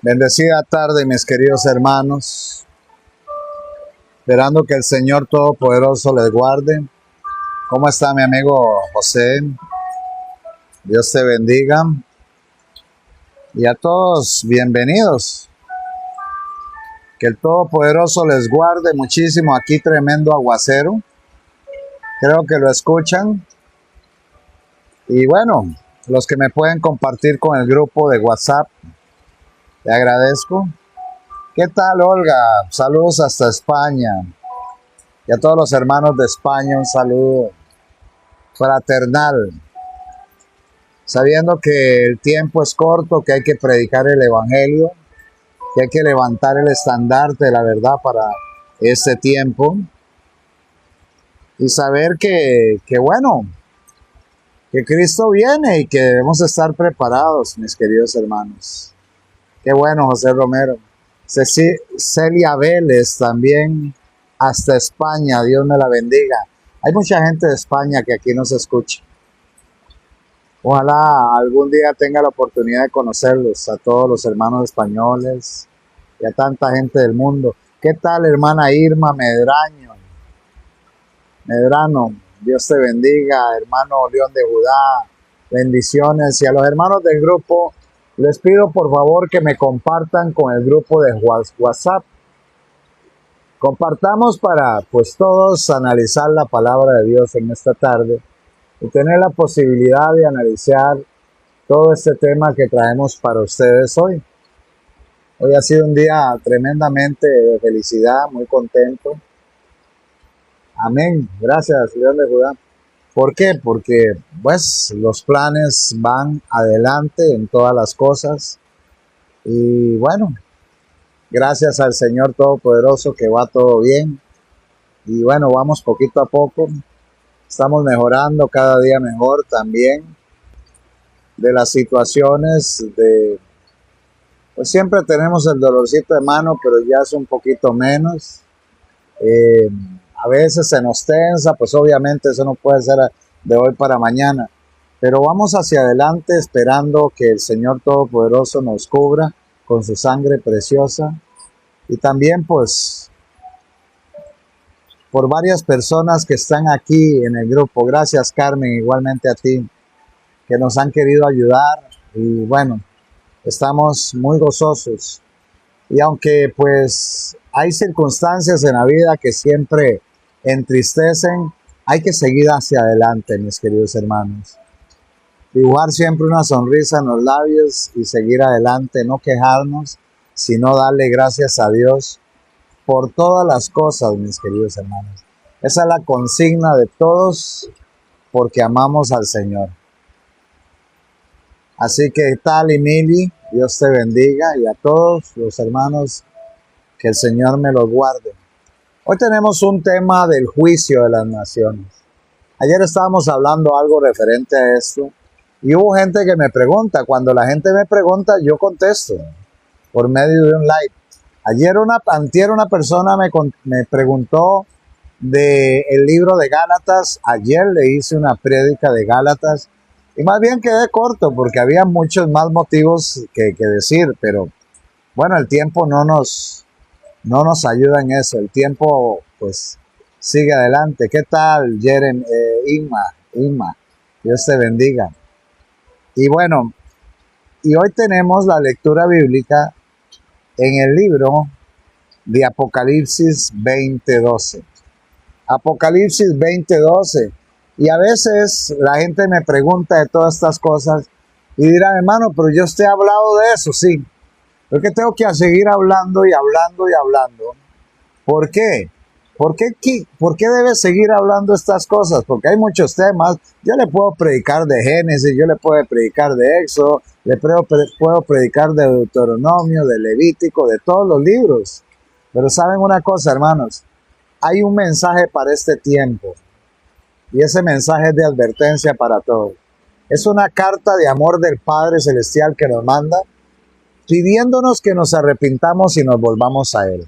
Bendecida tarde, mis queridos hermanos, esperando que el Señor Todopoderoso les guarde. ¿Cómo está mi amigo José? Dios te bendiga. Y a todos, bienvenidos. Que el Todopoderoso les guarde muchísimo. Aquí tremendo aguacero. Creo que lo escuchan. Y bueno, los que me pueden compartir con el grupo de WhatsApp, te agradezco. ¿Qué tal, Olga? Saludos hasta España. Y a todos los hermanos de España, un saludo fraternal. Sabiendo que el tiempo es corto, que hay que predicar el Evangelio, que hay que levantar el estandarte de la verdad para este tiempo. Y saber que bueno, que Cristo viene y que debemos estar preparados, mis queridos hermanos. Qué bueno, José Romero. Celia Vélez también, hasta España, Dios me la bendiga. Hay mucha gente de España que aquí nos escucha. Ojalá algún día tenga la oportunidad de conocerlos, a todos los hermanos españoles y a tanta gente del mundo. ¿Qué tal, hermana Irma Medrano? Dios te bendiga, hermano León de Judá. Bendiciones. Y a los hermanos del grupo, les pido por favor que me compartan con el grupo de WhatsApp. Compartamos para pues todos analizar la palabra de Dios en esta tarde y tener la posibilidad de analizar todo este tema que traemos para ustedes hoy. Hoy ha sido un día tremendamente de felicidad, muy contento. Amén. Gracias, León de Judá. ¿Por qué? Porque pues los planes van adelante en todas las cosas. Y bueno, gracias al Señor Todopoderoso que va todo bien. Y bueno, vamos poquito a poco. Estamos mejorando cada día mejor también de las situaciones pues siempre tenemos el dolorcito de mano, pero ya es un poquito menos. A veces se nos tensa, pues obviamente eso no puede ser de hoy para mañana. Pero vamos hacia adelante esperando que el Señor Todopoderoso nos cubra con su sangre preciosa. Y también pues por varias personas que están aquí en el grupo. Gracias, Carmen, igualmente a ti, que nos han querido ayudar. Y bueno, estamos muy gozosos. Y aunque pues hay circunstancias en la vida que siempre entristecen, hay que seguir hacia adelante, mis queridos hermanos. Dibujar siempre una sonrisa en los labios y seguir adelante, no quejarnos, sino darle gracias a Dios por todas las cosas, mis queridos hermanos. Esa es la consigna de todos, porque amamos al Señor. Así que tal, Emily, Dios te bendiga, y a todos los hermanos, que el Señor me los guarde. Hoy tenemos un tema del juicio de las naciones. Ayer estábamos hablando algo referente a esto, y hubo gente que me pregunta. Cuando la gente me pregunta, yo contesto por medio de un live. Antier una persona me preguntó del libro de Gálatas. Ayer le hice una prédica de Gálatas y más bien quedé corto porque había muchos más motivos que decir, pero bueno, el tiempo no nos ayuda en eso. El tiempo pues sigue adelante. ¿Qué tal, Jeren? Inma, Dios te bendiga. Y bueno, y hoy tenemos la lectura bíblica en el libro de Apocalipsis 20:12. Apocalipsis 20:12. Y a veces la gente me pregunta de todas estas cosas y dirán, hermano, pero yo te he hablado de eso, sí. ¿Por qué tengo que seguir hablando y hablando y hablando? ¿Por qué? ¿Por qué debes seguir hablando estas cosas? Porque hay muchos temas. Yo le puedo predicar de Génesis, yo le puedo predicar de Éxodo, le puedo predicar de Deuteronomio, de Levítico, de todos los libros. Pero ¿saben una cosa, hermanos? Hay un mensaje para este tiempo. Y ese mensaje es de advertencia para todos. Es una carta de amor del Padre Celestial que nos manda, pidiéndonos que nos arrepintamos y nos volvamos a Él.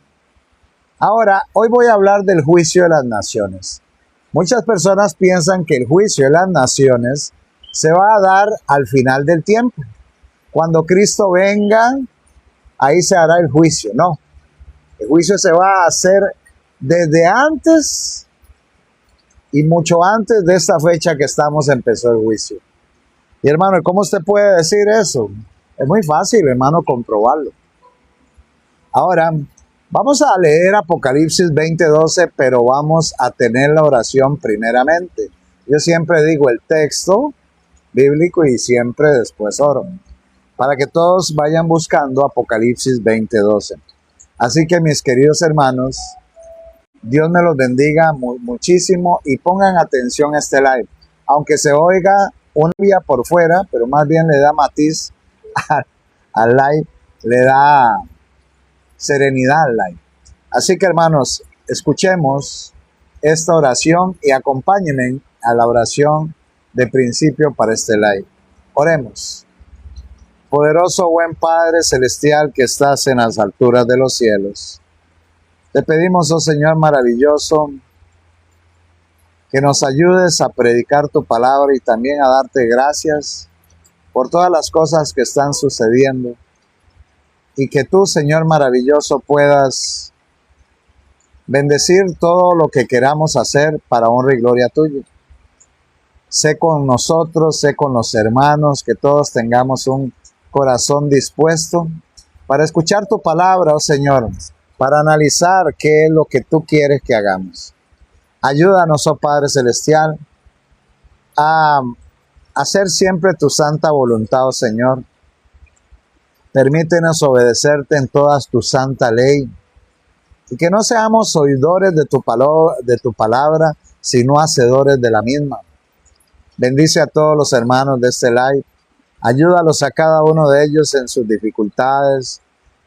Ahora, hoy voy a hablar del juicio de las naciones. Muchas personas piensan que el juicio de las naciones se va a dar al final del tiempo. Cuando Cristo venga ahí se hará el juicio. No, el juicio se va a hacer desde antes y mucho antes de esta fecha que estamos empezó el juicio. Y hermano, ¿cómo usted puede decir eso? Es muy fácil, hermano, comprobarlo. Ahora, vamos a leer Apocalipsis 20:12, pero vamos a tener la oración primeramente. Yo siempre digo el texto bíblico y siempre después oro, para que todos vayan buscando Apocalipsis 20:12. Así que mis queridos hermanos, Dios me los bendiga muchísimo y pongan atención a este live. Aunque se oiga una vía por fuera, pero más bien le da matiz al live, le da serenidad al live. Así que hermanos, escuchemos esta oración y acompáñenme a la oración de principio para este live. Oremos. Poderoso buen Padre Celestial que estás en las alturas de los cielos, te pedimos, oh Señor maravilloso, que nos ayudes a predicar tu palabra y también a darte gracias por todas las cosas que están sucediendo y que tú, Señor maravilloso, puedas bendecir todo lo que queramos hacer para honra y gloria tuya. Sé con nosotros, sé con los hermanos, que todos tengamos un corazón dispuesto para escuchar tu palabra, oh Señor, para analizar qué es lo que tú quieres que hagamos. Ayúdanos, oh Padre Celestial, a hacer siempre tu santa voluntad, oh Señor. Permítenos obedecerte en toda tu santa ley y que no seamos oidores de tu palabra, sino hacedores de la misma. Bendice a todos los hermanos de este live. Ayúdalos a cada uno de ellos en sus dificultades,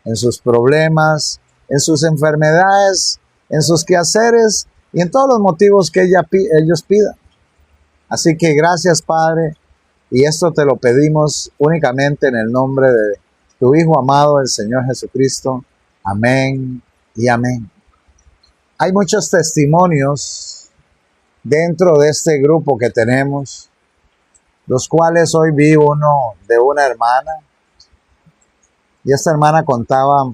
en sus problemas, en sus enfermedades, en sus quehaceres y en todos los motivos que ellos pidan. Así que gracias, Padre, y esto te lo pedimos únicamente en el nombre de tu Hijo amado, el Señor Jesucristo. Amén y amén. Hay muchos testimonios dentro de este grupo que tenemos, los cuales hoy vi uno de una hermana, y esta hermana contaba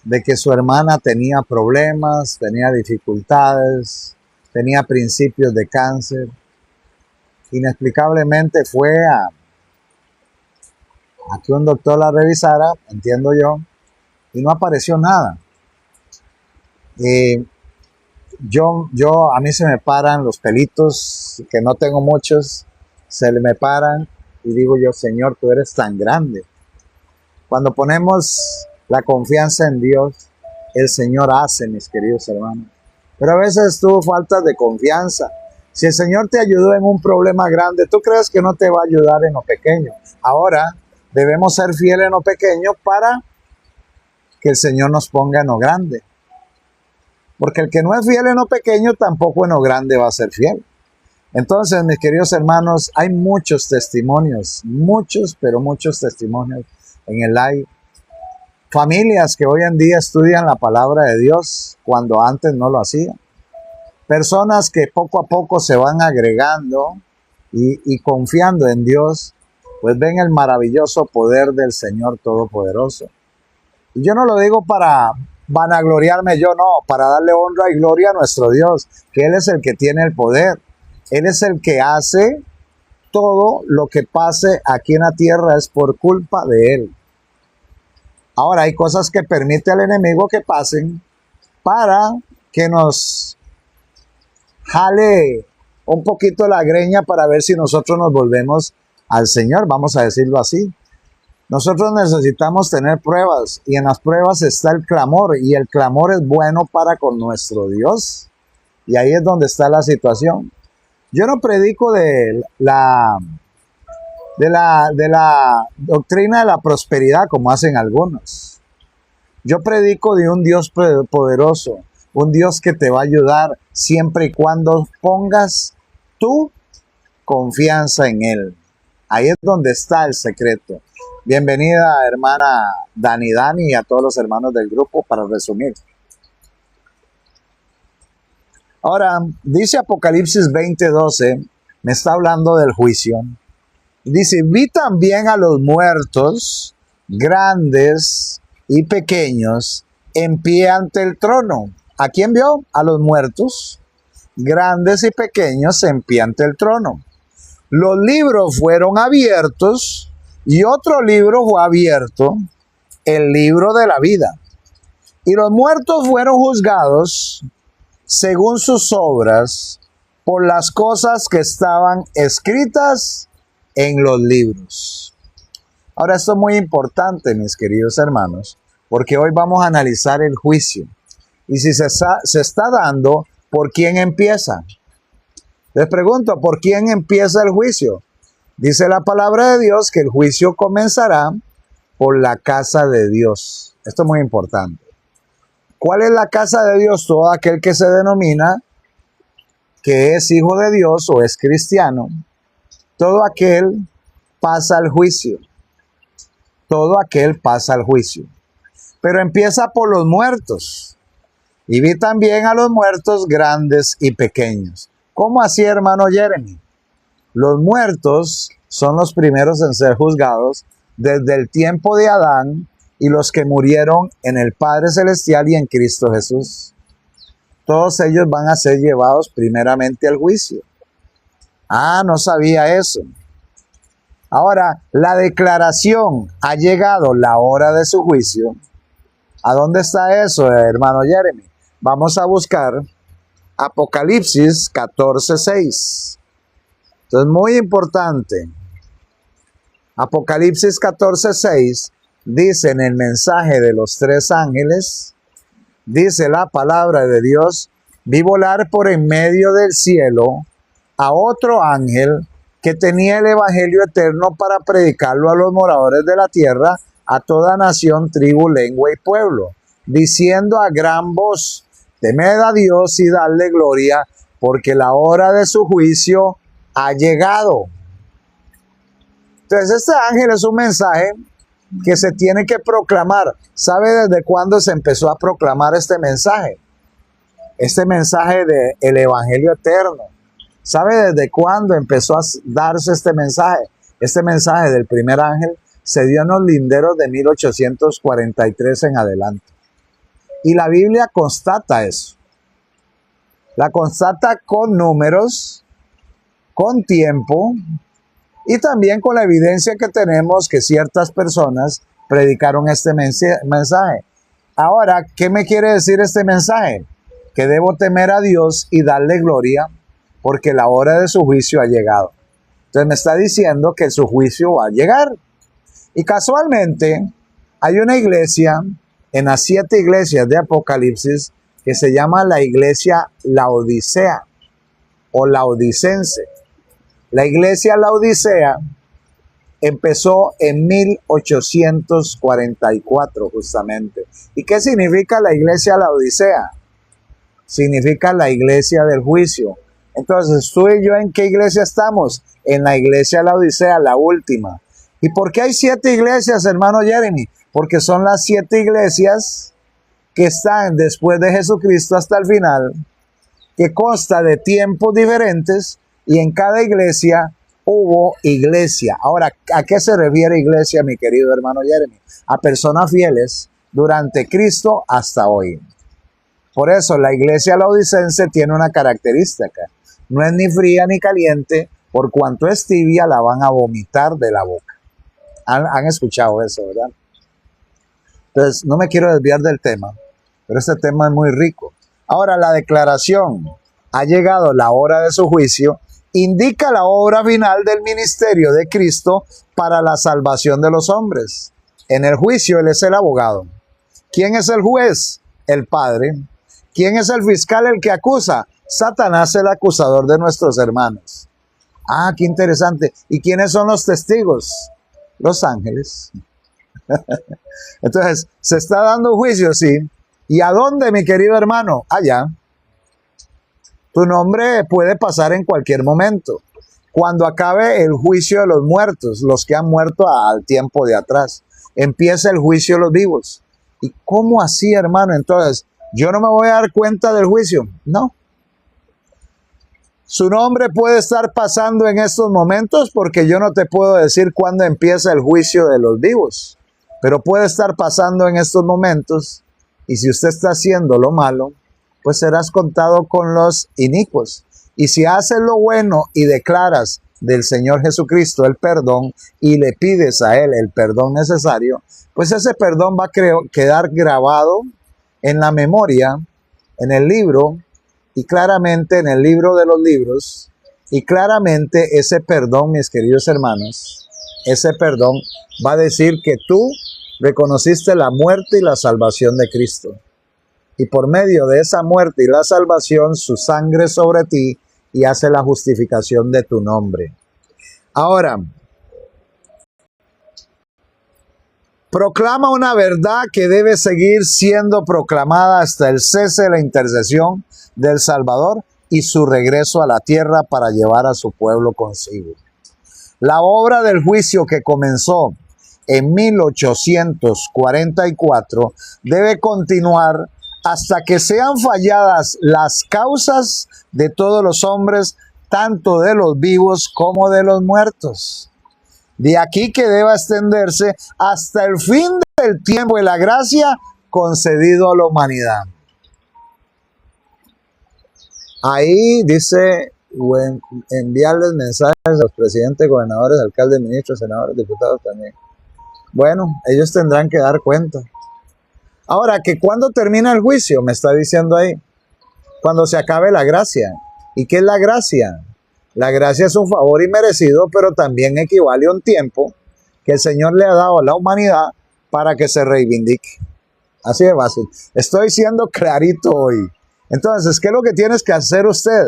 de que su hermana tenía problemas, tenía dificultades, tenía principios de cáncer. Inexplicablemente fue a que un doctor la revisara, entiendo yo, y no apareció nada. A mí se me paran los pelitos, que no tengo muchos, se me paran y digo yo, Señor, tú eres tan grande. Cuando ponemos la confianza en Dios, el Señor hace, mis queridos hermanos. Pero a veces tú faltas de confianza. Si el Señor te ayudó en un problema grande, ¿tú crees que no te va a ayudar en lo pequeño? Ahora debemos ser fieles en lo pequeño para que el Señor nos ponga en lo grande. Porque el que no es fiel en lo pequeño, tampoco en lo grande va a ser fiel. Entonces, mis queridos hermanos, hay muchos testimonios, muchos, pero muchos testimonios en el live. Familias que hoy en día estudian la palabra de Dios cuando antes no lo hacían. Personas que poco a poco se van agregando y confiando en Dios, pues ven el maravilloso poder del Señor Todopoderoso. Y yo no lo digo para vanagloriarme, yo no, para darle honra y gloria a nuestro Dios, que Él es el que tiene el poder. Él es el que hace todo lo que pase aquí en la tierra, es por culpa de Él. Ahora hay cosas que permite al enemigo que pasen para que nos jale un poquito la greña para ver si nosotros nos volvemos al Señor, vamos a decirlo así. Nosotros necesitamos tener pruebas y en las pruebas está el clamor y el clamor es bueno para con nuestro Dios. Y ahí es donde está la situación. Yo no predico de la doctrina de la prosperidad como hacen algunos. Yo predico de un Dios poderoso, un Dios que te va a ayudar siempre y cuando pongas tu confianza en Él. Ahí es donde está el secreto. Bienvenida, hermana Dani y a todos los hermanos del grupo, para resumir. Ahora, dice Apocalipsis 20:12, me está hablando del juicio. Dice, vi también a los muertos grandes y pequeños, en pie ante el trono. ¿A quién vio? A los muertos, grandes y pequeños, en pie ante el trono. Los libros fueron abiertos y otro libro fue abierto, el libro de la vida. Y los muertos fueron juzgados según sus obras por las cosas que estaban escritas en los libros. Ahora, esto es muy importante, mis queridos hermanos, porque hoy vamos a analizar el juicio. Y si se está dando, ¿por quién empieza? Les pregunto, ¿por quién empieza el juicio? Dice la palabra de Dios que el juicio comenzará por la casa de Dios. Esto es muy importante. ¿Cuál es la casa de Dios? Todo aquel que se denomina que es hijo de Dios o es cristiano. Todo aquel pasa al juicio. Todo aquel pasa al juicio. Pero empieza por los muertos. Y vi también a los muertos grandes y pequeños. ¿Cómo así, hermano Jeremy? Los muertos son los primeros en ser juzgados desde el tiempo de Adán y los que murieron en el Padre Celestial y en Cristo Jesús. Todos ellos van a ser llevados primeramente al juicio. Ah, no sabía eso. Ahora, la declaración, ha llegado la hora de su juicio. ¿A dónde está eso, hermano Jeremy? Vamos a buscar Apocalipsis 14:6. Entonces, muy importante. Apocalipsis 14:6 dice en el mensaje de los tres ángeles, dice la palabra de Dios: vi volar por en medio del cielo a otro ángel que tenía el evangelio eterno para predicarlo a los moradores de la tierra, a toda nación, tribu, lengua y pueblo, diciendo a gran voz: temed a Dios y dadle gloria, porque la hora de su juicio ha llegado. Entonces, este ángel es un mensaje que se tiene que proclamar. ¿Sabe desde cuándo se empezó a proclamar este mensaje? Este mensaje del evangelio eterno. ¿Sabe desde cuándo empezó a darse este mensaje? Este mensaje del primer ángel se dio en los linderos de 1843 en adelante. Y la Biblia constata eso. La constata con números, con tiempo y también con la evidencia que tenemos que ciertas personas predicaron este mensaje. Ahora, ¿qué me quiere decir este mensaje? Que debo temer a Dios y darle gloria porque la hora de su juicio ha llegado. Entonces me está diciendo que su juicio va a llegar. Y casualmente hay una iglesia en las 7 iglesias de Apocalipsis que se llama la iglesia Laodicea o Laodicense. La iglesia Laodicea empezó en 1844 justamente. ¿Y qué significa la iglesia Laodicea? Significa la iglesia del juicio. Entonces, tú y yo, ¿en qué iglesia estamos? En la iglesia Laodicea, la última. ¿Y por qué hay 7 iglesias, hermano Jeremy? Porque son las 7 iglesias que están después de Jesucristo hasta el final, que consta de tiempos diferentes y en cada iglesia hubo iglesia. Ahora, ¿a qué se refiere iglesia, mi querido hermano Jeremy? A personas fieles durante Cristo hasta hoy. Por eso la iglesia laodicense tiene una característica. No es ni fría ni caliente, por cuanto es tibia la van a vomitar de la boca. Han escuchado eso, ¿verdad? Entonces, no me quiero desviar del tema, pero este tema es muy rico. Ahora, la declaración, ha llegado la hora de su juicio, indica la obra final del ministerio de Cristo para la salvación de los hombres. En el juicio, Él es el abogado. ¿Quién es el juez? El Padre. ¿Quién es el fiscal, el que acusa? Satanás, el acusador de nuestros hermanos. Ah, qué interesante. ¿Y quiénes son los testigos? Los ángeles. Entonces, se está dando juicio, sí. ¿Y a dónde, mi querido hermano? Allá. Tu nombre puede pasar en cualquier momento. Cuando acabe el juicio de los muertos, los que han muerto al tiempo de atrás, empieza el juicio de los vivos. ¿Y cómo así, hermano? Entonces, ¿yo no me voy a dar cuenta del juicio? No. Su nombre puede estar pasando en estos momentos porque yo no te puedo decir cuándo empieza el juicio de los vivos. pero puede estar pasando en estos momentos, y si usted está haciendo lo malo, pues serás contado con los inicuos. Y si haces lo bueno y declaras del Señor Jesucristo el perdón y le pides a Él el perdón necesario, pues ese perdón va a quedar grabado en la memoria, en el libro, y claramente en el libro de los libros, y claramente ese perdón, mis queridos hermanos, ese perdón va a decir que tú reconociste la muerte y la salvación de Cristo. Y por medio de esa muerte y la salvación, su sangre sobre ti y hace la justificación de tu nombre. Ahora, proclama una verdad que debe seguir siendo proclamada hasta el cese de la intercesión del Salvador y su regreso a la tierra para llevar a su pueblo consigo. La obra del juicio que comenzó en 1844 debe continuar hasta que sean falladas las causas de todos los hombres, tanto de los vivos como de los muertos. De aquí que deba extenderse hasta el fin del tiempo y la gracia concedido a la humanidad. Ahí dice, enviarles mensajes a los presidentes, gobernadores, alcaldes, ministros, senadores, diputados también. Bueno, ellos tendrán que dar cuenta. Ahora, que cuando termina el juicio, me está diciendo ahí, cuando se acabe la gracia. ¿Y qué es la gracia? La gracia es un favor inmerecido, pero también equivale a un tiempo que el Señor le ha dado a la humanidad para que se reivindique. Así de fácil. Estoy siendo clarito hoy. Entonces, ¿qué es lo que tienes que hacer usted?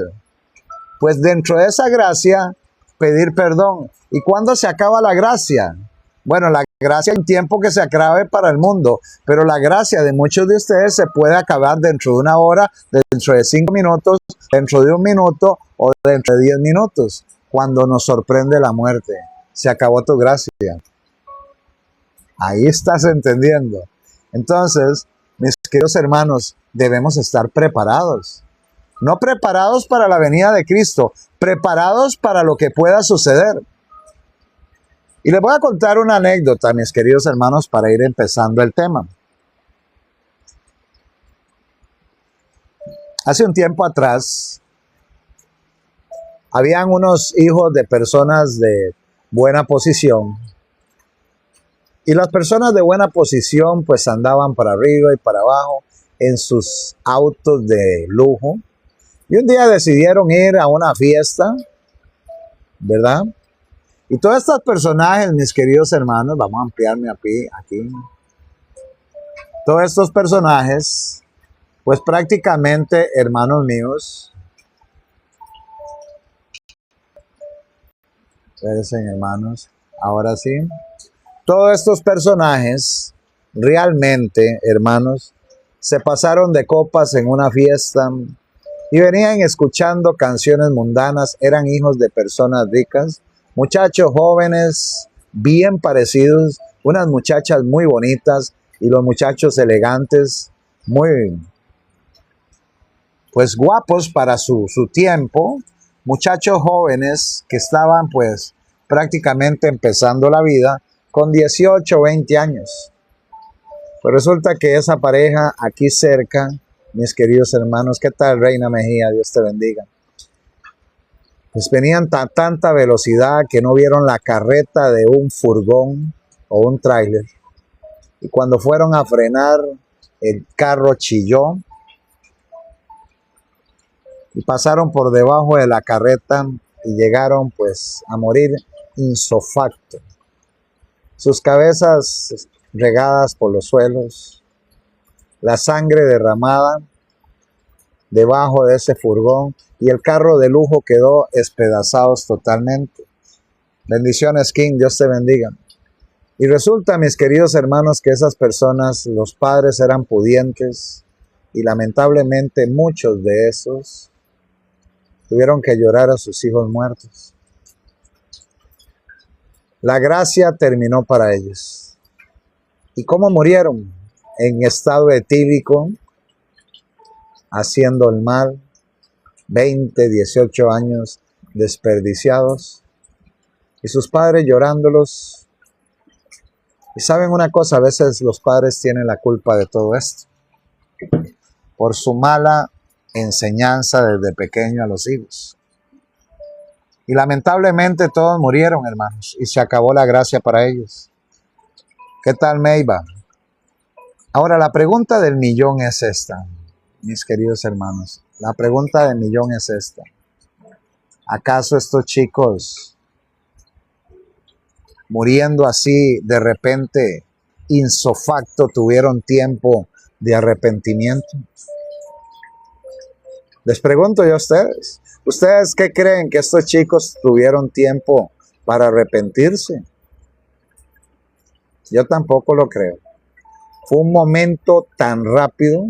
Pues dentro de esa gracia, pedir perdón. ¿Y cuándo se acaba la gracia? Bueno, la gracia hay un tiempo que se acabe para el mundo, pero la gracia de muchos de ustedes se puede acabar dentro de una hora, dentro de 5 minutos, dentro de 1 minuto o dentro de 10 minutos, cuando nos sorprende la muerte. Se acabó tu gracia. Ahí estás entendiendo. Entonces, mis queridos hermanos, debemos estar preparados. No preparados para la venida de Cristo, preparados para lo que pueda suceder. Y les voy a contar una anécdota, mis queridos hermanos, para ir empezando el tema. Hace un tiempo atrás, habían unos hijos de personas de buena posición. Y las personas de buena posición pues andaban para arriba y para abajo en sus autos de lujo. Y un día decidieron ir a una fiesta, ¿verdad? Y todos estos personajes, mis queridos hermanos, vamos a ampliarme aquí. Todos estos personajes, pues prácticamente, hermanos míos, espérense, hermanos, ahora sí. Todos estos personajes, realmente, hermanos, se pasaron de copas en una fiesta y venían escuchando canciones mundanas, eran hijos de personas ricas, muchachos jóvenes, bien parecidos, unas muchachas muy bonitas y los muchachos elegantes, muy, pues guapos para su tiempo, muchachos jóvenes que estaban pues prácticamente empezando la vida con 18 o 20 años. Pues resulta que esa pareja aquí cerca, mis queridos hermanos, ¿qué tal, Reina Mejía? Dios te bendiga. Pues venían a tanta velocidad que no vieron la carreta de un furgón o un tráiler. Y cuando fueron a frenar, el carro chilló y pasaron por debajo de la carreta y llegaron pues a morir insofacto. Sus cabezas regadas por los suelos, la sangre derramada debajo de ese furgón y el carro de lujo quedó espedazados totalmente. Bendiciones, King, Dios te bendiga. Y resulta, mis queridos hermanos, que esas personas, los padres eran pudientes y lamentablemente muchos de esos tuvieron que llorar a sus hijos muertos. La gracia terminó para ellos. ¿Y cómo murieron? En estado etílico, haciendo el mal, 20, 18 años desperdiciados, y sus padres llorándolos Y saben una cosa, a veces los padres tienen la culpa de todo esto, por su mala enseñanza desde pequeño a los hijos. Y lamentablemente todos murieron, hermanos, y se acabó la gracia para ellos. ¿Qué tal me iba? Ahora, la pregunta del millón es esta, mis queridos hermanos. La pregunta del millón es esta. ¿Acaso estos chicos, muriendo así de repente, insofacto, tuvieron tiempo de arrepentimiento? Les pregunto yo a ustedes. ¿Ustedes qué creen que estos chicos tuvieron tiempo para arrepentirse? Yo tampoco lo creo. Fue un momento tan rápido,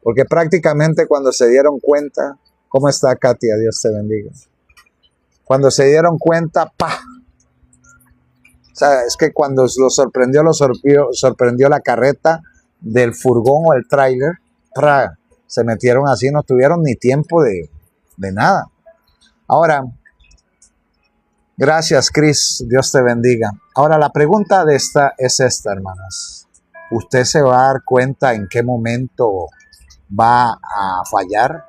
porque prácticamente cuando se dieron cuenta, ¿cómo está Katia? Dios te bendiga. Cuando se dieron cuenta, ¡pah! O sea, es que cuando lo sorprendió la carreta del furgón o el tráiler, ¡pra! Se metieron así, no tuvieron ni tiempo de nada. Ahora, gracias, Cris, Dios te bendiga. Ahora, la pregunta de esta es esta, hermanas. ¿Usted se va a dar cuenta en qué momento va a fallar?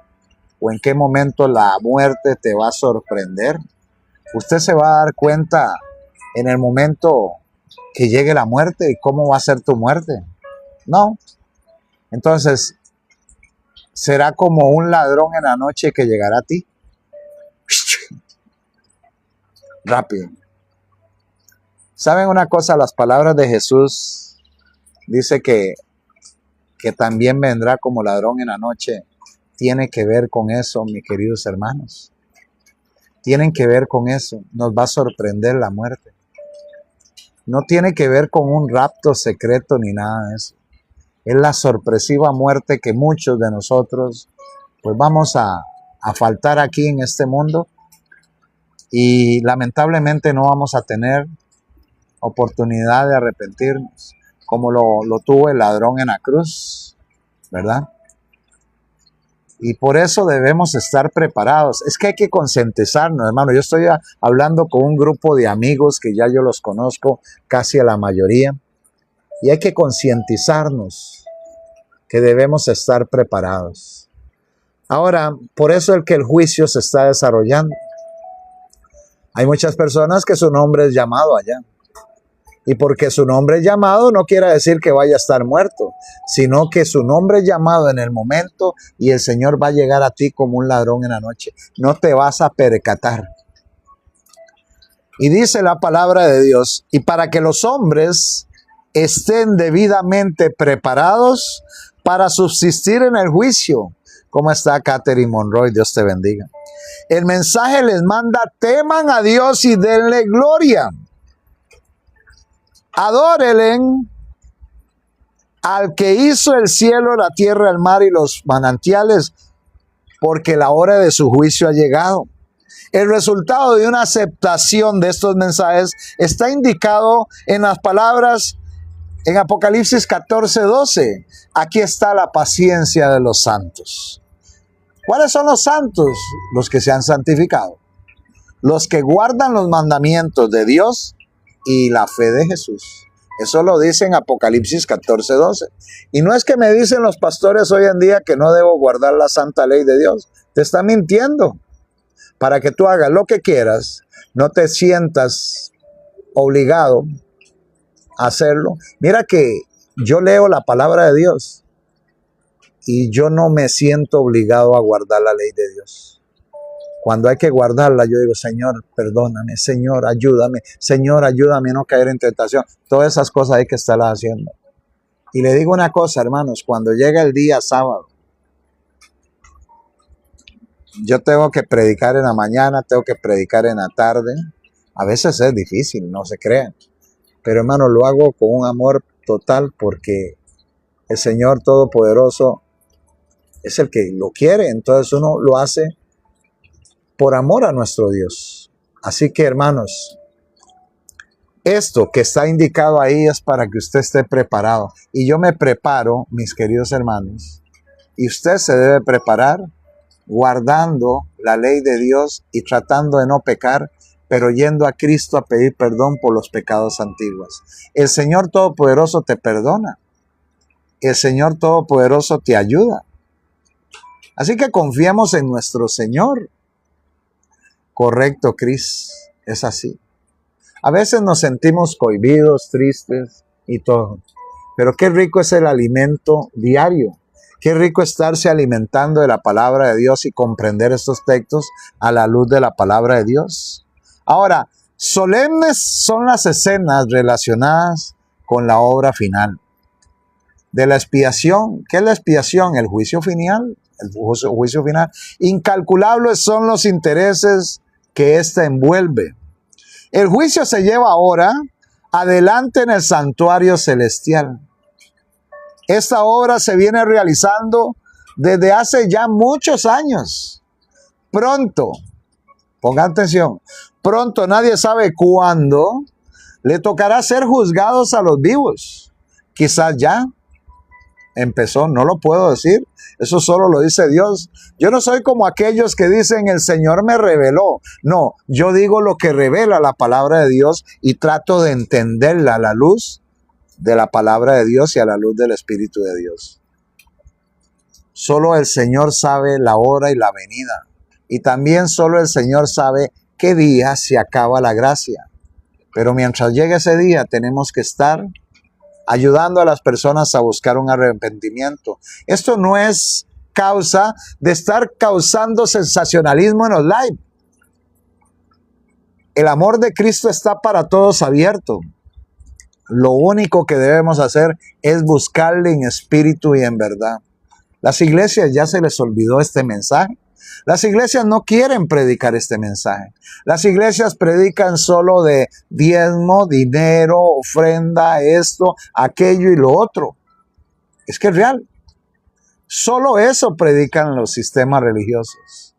¿O en qué momento la muerte te va a sorprender? ¿Usted se va a dar cuenta en el momento que llegue la muerte y cómo va a ser tu muerte? No. Entonces, será como un ladrón en la noche que llegará a ti. Rápido. ¿Saben una cosa? Las palabras de Jesús dice que también vendrá como ladrón en la noche. Tiene que ver con eso, mis queridos hermanos. Tienen que ver con eso. Nos va a sorprender la muerte. No tiene que ver con un rapto secreto ni nada de eso. Es la sorpresiva muerte que muchos de nosotros pues vamos a faltar aquí en este mundo y lamentablemente no vamos a tener oportunidad de arrepentirnos como lo tuvo el ladrón en la cruz, ¿verdad? Y por eso debemos estar preparados. Es que hay que concientizarnos, hermano. Yo estoy hablando con un grupo de amigos que ya yo los conozco, casi a la mayoría, y hay que concientizarnos que debemos estar preparados. Ahora, por eso es que el juicio se está desarrollando. Hay muchas personas que su nombre es llamado allá. Y porque su nombre es llamado no quiere decir que vaya a estar muerto, sino que su nombre es llamado en el momento y el Señor va a llegar a ti como un ladrón en la noche. No te vas a percatar. Y dice la palabra de Dios, y para que los hombres estén debidamente preparados para subsistir en el juicio. ¿Cómo está Catherine Monroy? Dios te bendiga. El mensaje les manda, teman a Dios y denle gloria. Adórenle al que hizo el cielo, la tierra, el mar y los manantiales, porque la hora de su juicio ha llegado. El resultado de una aceptación de estos mensajes está indicado en las palabras en Apocalipsis 14:12. Aquí está la paciencia de los santos. ¿Cuáles son los santos? Los que se han santificado. Los que guardan los mandamientos de Dios y la fe de Jesús. Eso lo dice en Apocalipsis 14:12. Y no es que me dicen los pastores hoy en día que no debo guardar la santa ley de Dios. Te están mintiendo. Para que tú hagas lo que quieras, no te sientas obligado a hacerlo. Mira que yo leo la palabra de Dios y yo no me siento obligado a guardar la ley de Dios. Cuando hay que guardarla, yo digo, Señor, perdóname, Señor, ayúdame a no caer en tentación. Todas esas cosas hay que estarlas haciendo. Y le digo una cosa, hermanos, cuando llega el día sábado, yo tengo que predicar en la mañana, tengo que predicar en la tarde. A veces es difícil, no se crean. Pero hermano, lo hago con un amor total porque el Señor Todopoderoso es el que lo quiere. Entonces uno lo hace por amor a nuestro Dios. Así que hermanos, esto que está indicado ahí es para que usted esté preparado. Y yo me preparo, mis queridos hermanos, y usted se debe preparar guardando la ley de Dios y tratando de no pecar pero yendo a Cristo a pedir perdón por los pecados antiguos. El Señor Todopoderoso te perdona. El Señor Todopoderoso te ayuda. Así que confiemos en nuestro Señor. Correcto, Cris, es así. A veces nos sentimos cohibidos, tristes y todo. Pero qué rico es el alimento diario. Qué rico estarse alimentando de la palabra de Dios y comprender estos textos a la luz de la palabra de Dios. Ahora, solemnes son las escenas relacionadas con la obra final. De la expiación. ¿Qué es la expiación? El juicio final. El juicio final. Incalculables son los intereses que ésta envuelve. El juicio se lleva ahora adelante en el santuario celestial. Esta obra se viene realizando desde hace ya muchos años. Pronto, pongan atención, pronto, nadie sabe cuándo, le tocará ser juzgados a los vivos. Quizás ya empezó, no lo puedo decir, eso solo lo dice Dios. Yo no soy como aquellos que dicen el Señor me reveló. No, yo digo lo que revela la palabra de Dios y trato de entenderla a la luz de la palabra de Dios y a la luz del Espíritu de Dios. Solo el Señor sabe la hora y la venida. Y también solo el Señor sabe qué día se acaba la gracia. Pero mientras llegue ese día tenemos que estar ayudando a las personas a buscar un arrepentimiento. Esto no es causa de estar causando sensacionalismo en los live. El amor de Cristo está para todos abierto. Lo único que debemos hacer es buscarle en espíritu y en verdad. Las iglesias ya se les olvidó este mensaje. Las iglesias no quieren predicar este mensaje. Las iglesias predican solo de diezmo, dinero, ofrenda, esto, aquello y lo otro. Es que es real. Solo eso predican los sistemas religiosos.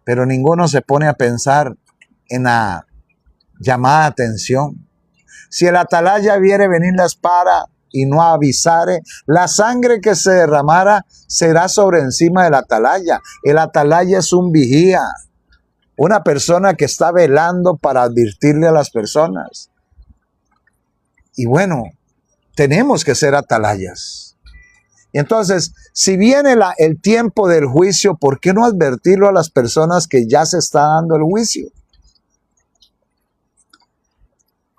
Pero ninguno se pone a pensar en la llamada atención. Si el atalaya viere venir la espada y no avisare, la sangre que se derramara será sobre encima del atalaya. El atalaya es un vigía, una persona que está velando para advertirle a las personas. Y bueno, tenemos que ser atalayas. Y entonces, si viene el tiempo del juicio, ¿por qué no advertirlo a las personas que ya se está dando el juicio?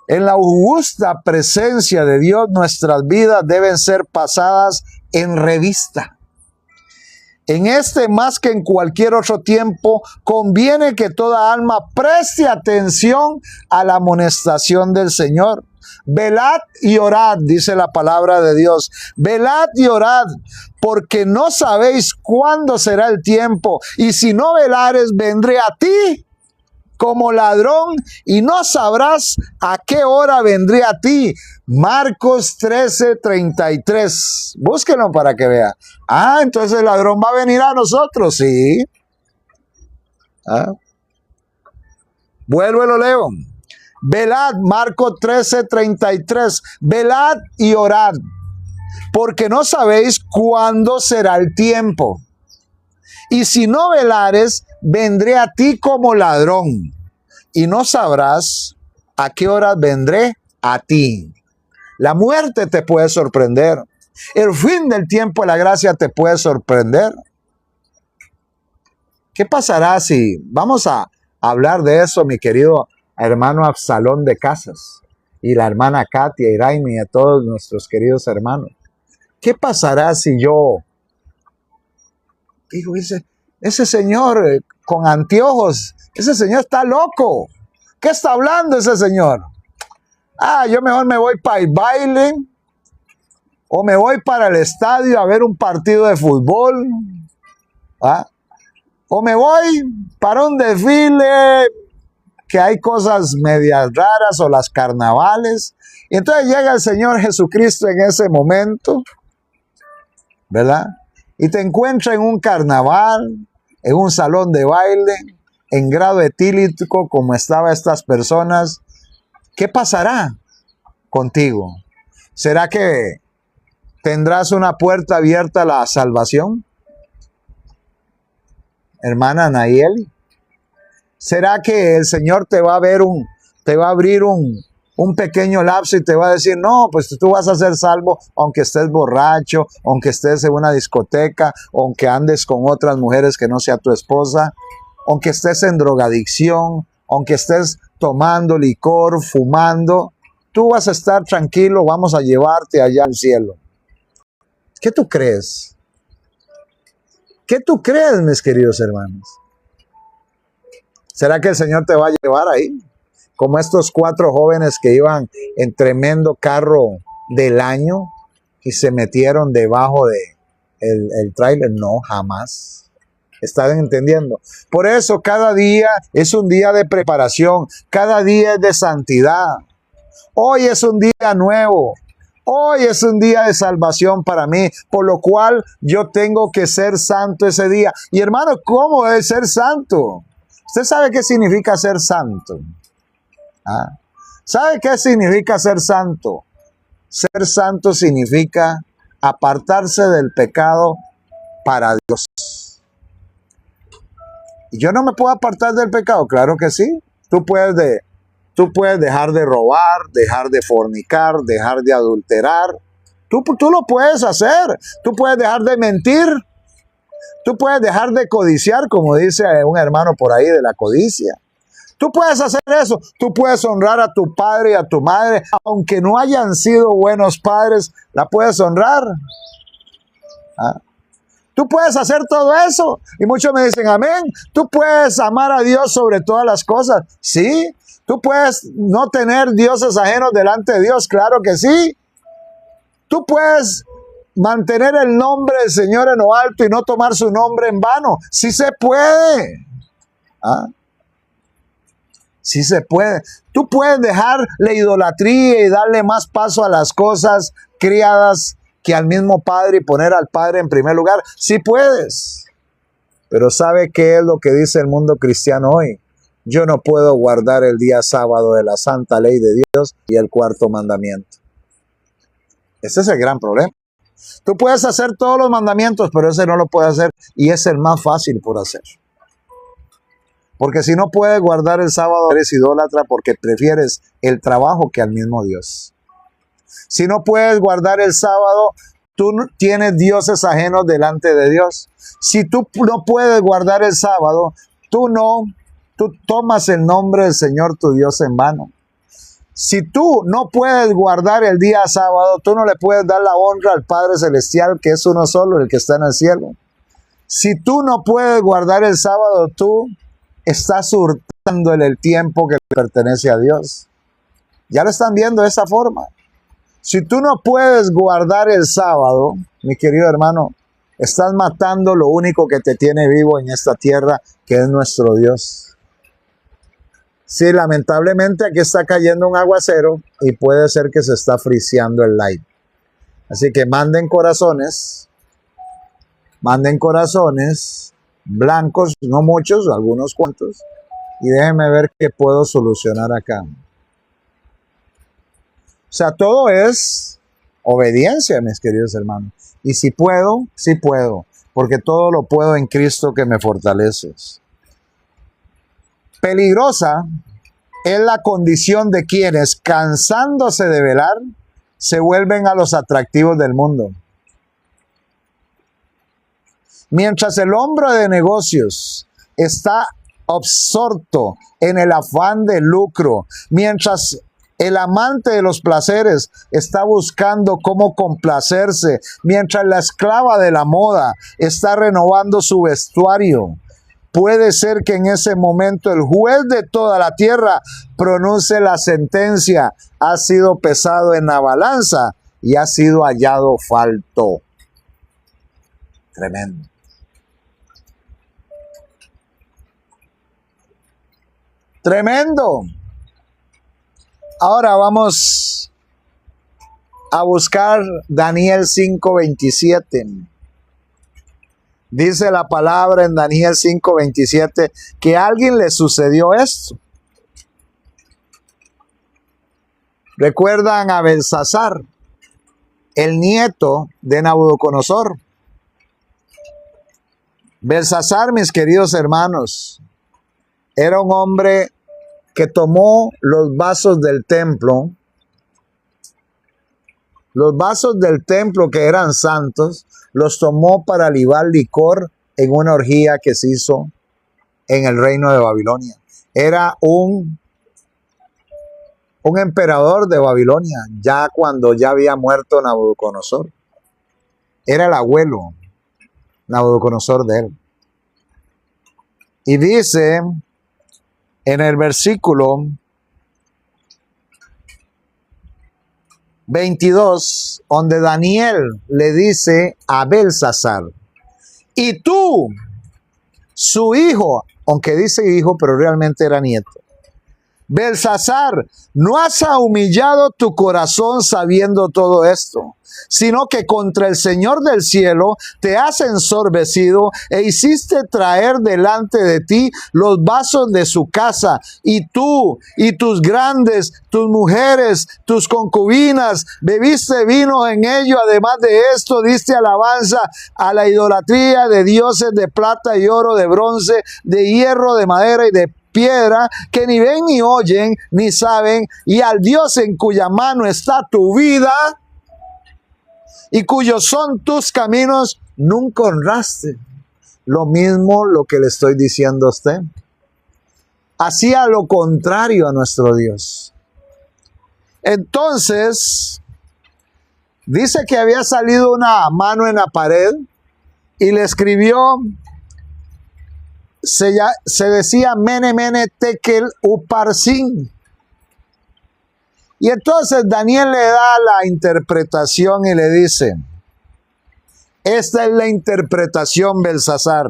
En la augusta presencia de Dios, nuestras vidas deben ser pasadas en revista. En este, más que en cualquier otro tiempo, conviene que toda alma preste atención a la amonestación del Señor. Velad y orad, dice la palabra de Dios. Velad y orad, porque no sabéis cuándo será el tiempo. Y si no velares, vendré a ti como ladrón y no sabrás a qué hora vendré a ti. Marcos 13:33. Búsquenlo para que vea. Entonces el ladrón va a venir a nosotros, sí. Vuelvo y lo leo. Velad, Marcos 13:33. Velad y orad, porque no sabéis cuándo será el tiempo. Y si no velares, vendré a ti como ladrón, y no sabrás a qué hora vendré a ti. La muerte te puede sorprender. El fin del tiempo de la gracia te puede sorprender. ¿Qué pasará si vamos a hablar de eso, mi querido hermano Absalón de Casas, y la hermana Katia, y Raimi, y a todos nuestros queridos hermanos? ¿Qué pasará si yo digo, ese señor con anteojos, ese señor está loco? ¿Qué está hablando ese señor? Yo mejor me voy para el baile, o me voy para el estadio a ver un partido de fútbol, o me voy para un desfile que hay cosas medias raras, o las carnavales. Y entonces llega el Señor Jesucristo en ese momento, ¿verdad? Y te encuentra en un carnaval, en un salón de baile, en grado etílico como estaban estas personas. ¿Qué pasará contigo? ¿Será que tendrás una puerta abierta a la salvación? Hermana Nayeli, ¿Será que el Señor te va a abrir un pequeño lapso y te va a decir, no, pues tú vas a ser salvo aunque estés borracho, aunque estés en una discoteca, aunque andes con otras mujeres que no sea tu esposa, aunque estés en drogadicción, aunque estés tomando licor, fumando, tú vas a estar tranquilo, vamos a llevarte allá al cielo? ¿Qué tú crees? ¿Qué tú crees, mis queridos hermanos? ¿Será que el Señor te va a llevar ahí? Como estos 4 jóvenes que iban en tremendo carro del año y se metieron debajo de el tráiler. No, jamás. ¿Están entendiendo? Por eso cada día es un día de preparación, cada día es de santidad. Hoy es un día nuevo. Hoy es un día de salvación para mí, por lo cual yo tengo que ser santo ese día. Y hermano, ¿cómo es ser santo? ¿Usted sabe qué significa ser santo? ¿Ah? ¿Sabe qué significa ser santo? Ser santo significa apartarse del pecado para Dios. ¿Y yo no me puedo apartar del pecado? Claro que sí. Tú puedes dejar de robar, dejar de fornicar, dejar de adulterar. Tú lo puedes hacer. Tú puedes dejar de mentir. Tú puedes dejar de codiciar, como dice un hermano por ahí de la codicia. Tú puedes hacer eso. Tú puedes honrar a tu padre y a tu madre. Aunque no hayan sido buenos padres, la puedes honrar. ¿Ah? Tú puedes hacer todo eso. Y muchos me dicen, amén. Tú puedes amar a Dios sobre todas las cosas. Sí. Tú puedes no tener dioses ajenos delante de Dios. Claro que sí. Tú puedes mantener el nombre del Señor en lo alto y no tomar su nombre en vano. Sí se puede. ¿Ah? Sí se puede. Tú puedes dejar la idolatría y darle más paso a las cosas criadas que al mismo Padre y poner al Padre en primer lugar. Sí puedes. Pero ¿sabe qué es lo que dice el mundo cristiano hoy? Yo no puedo guardar el día sábado de la santa ley de Dios y el 4º mandamiento. Ese es el gran problema. Tú puedes hacer todos los mandamientos, pero ese no lo puedes hacer y es el más fácil por hacer. Porque si no puedes guardar el sábado, eres idólatra porque prefieres el trabajo que al mismo Dios. Si no puedes guardar el sábado, tú tienes dioses ajenos delante de Dios. Si tú no puedes guardar el sábado, tú tomas el nombre del Señor tu Dios en vano. Si tú no puedes guardar el día sábado, tú no le puedes dar la honra al Padre Celestial, que es uno solo, el que está en el cielo. Si tú no puedes guardar el sábado, tú estás hurtándole el tiempo que le pertenece a Dios. Ya lo están viendo de esa forma. Si tú no puedes guardar el sábado, mi querido hermano, estás matando lo único que te tiene vivo en esta tierra, que es nuestro Dios. Sí, lamentablemente aquí está cayendo un aguacero y puede ser que se está friseando el live. Así que manden corazones blancos, no muchos, algunos cuantos, y déjenme ver qué puedo solucionar acá. O sea, todo es obediencia, mis queridos hermanos. Y si puedo, sí puedo, porque todo lo puedo en Cristo que me fortalece. Peligrosa es la condición de quienes, cansándose de velar, se vuelven a los atractivos del mundo. Mientras el hombre de negocios está absorto en el afán de lucro, mientras el amante de los placeres está buscando cómo complacerse, mientras la esclava de la moda está renovando su vestuario, puede ser que en ese momento el juez de toda la tierra pronuncie la sentencia: ha sido pesado en la balanza y ha sido hallado falto. Tremendo. Tremendo. Ahora vamos a buscar Daniel 5:27. Dice la palabra en Daniel 5:27 que a alguien le sucedió esto. ¿Recuerdan a Belsasar, el nieto de Nabucodonosor? Belsasar, mis queridos hermanos, era un hombre que tomó los vasos del templo que eran santos, los tomó para libar licor en una orgía que se hizo en el reino de Babilonia. Era un emperador de Babilonia, ya cuando ya había muerto Nabucodonosor. Era el abuelo Nabucodonosor de él. Y dice en el versículo 22, donde Daniel le dice a Belsasar, y tú, su hijo, aunque dice hijo, pero realmente era nieto, Belsasar, no has humillado tu corazón sabiendo todo esto, sino que contra el Señor del cielo te has ensorbecido e hiciste traer delante de ti los vasos de su casa, y tú y tus grandes, tus mujeres, tus concubinas, bebiste vino en ello. Además de esto, diste alabanza a la idolatría de dioses de plata y oro, de bronce, de hierro, de madera y de piedra, que ni ven ni oyen ni saben, y al Dios en cuya mano está tu vida y cuyos son tus caminos, nunca honraste. Lo mismo lo que le estoy diciendo a usted. Hacía lo contrario a nuestro Dios. Entonces, dice que había salido una mano en la pared y le escribió, se decía Mene Mene Tekel Uparsin. Y entonces Daniel le da la interpretación y le dice, esta es la interpretación, Belsasar,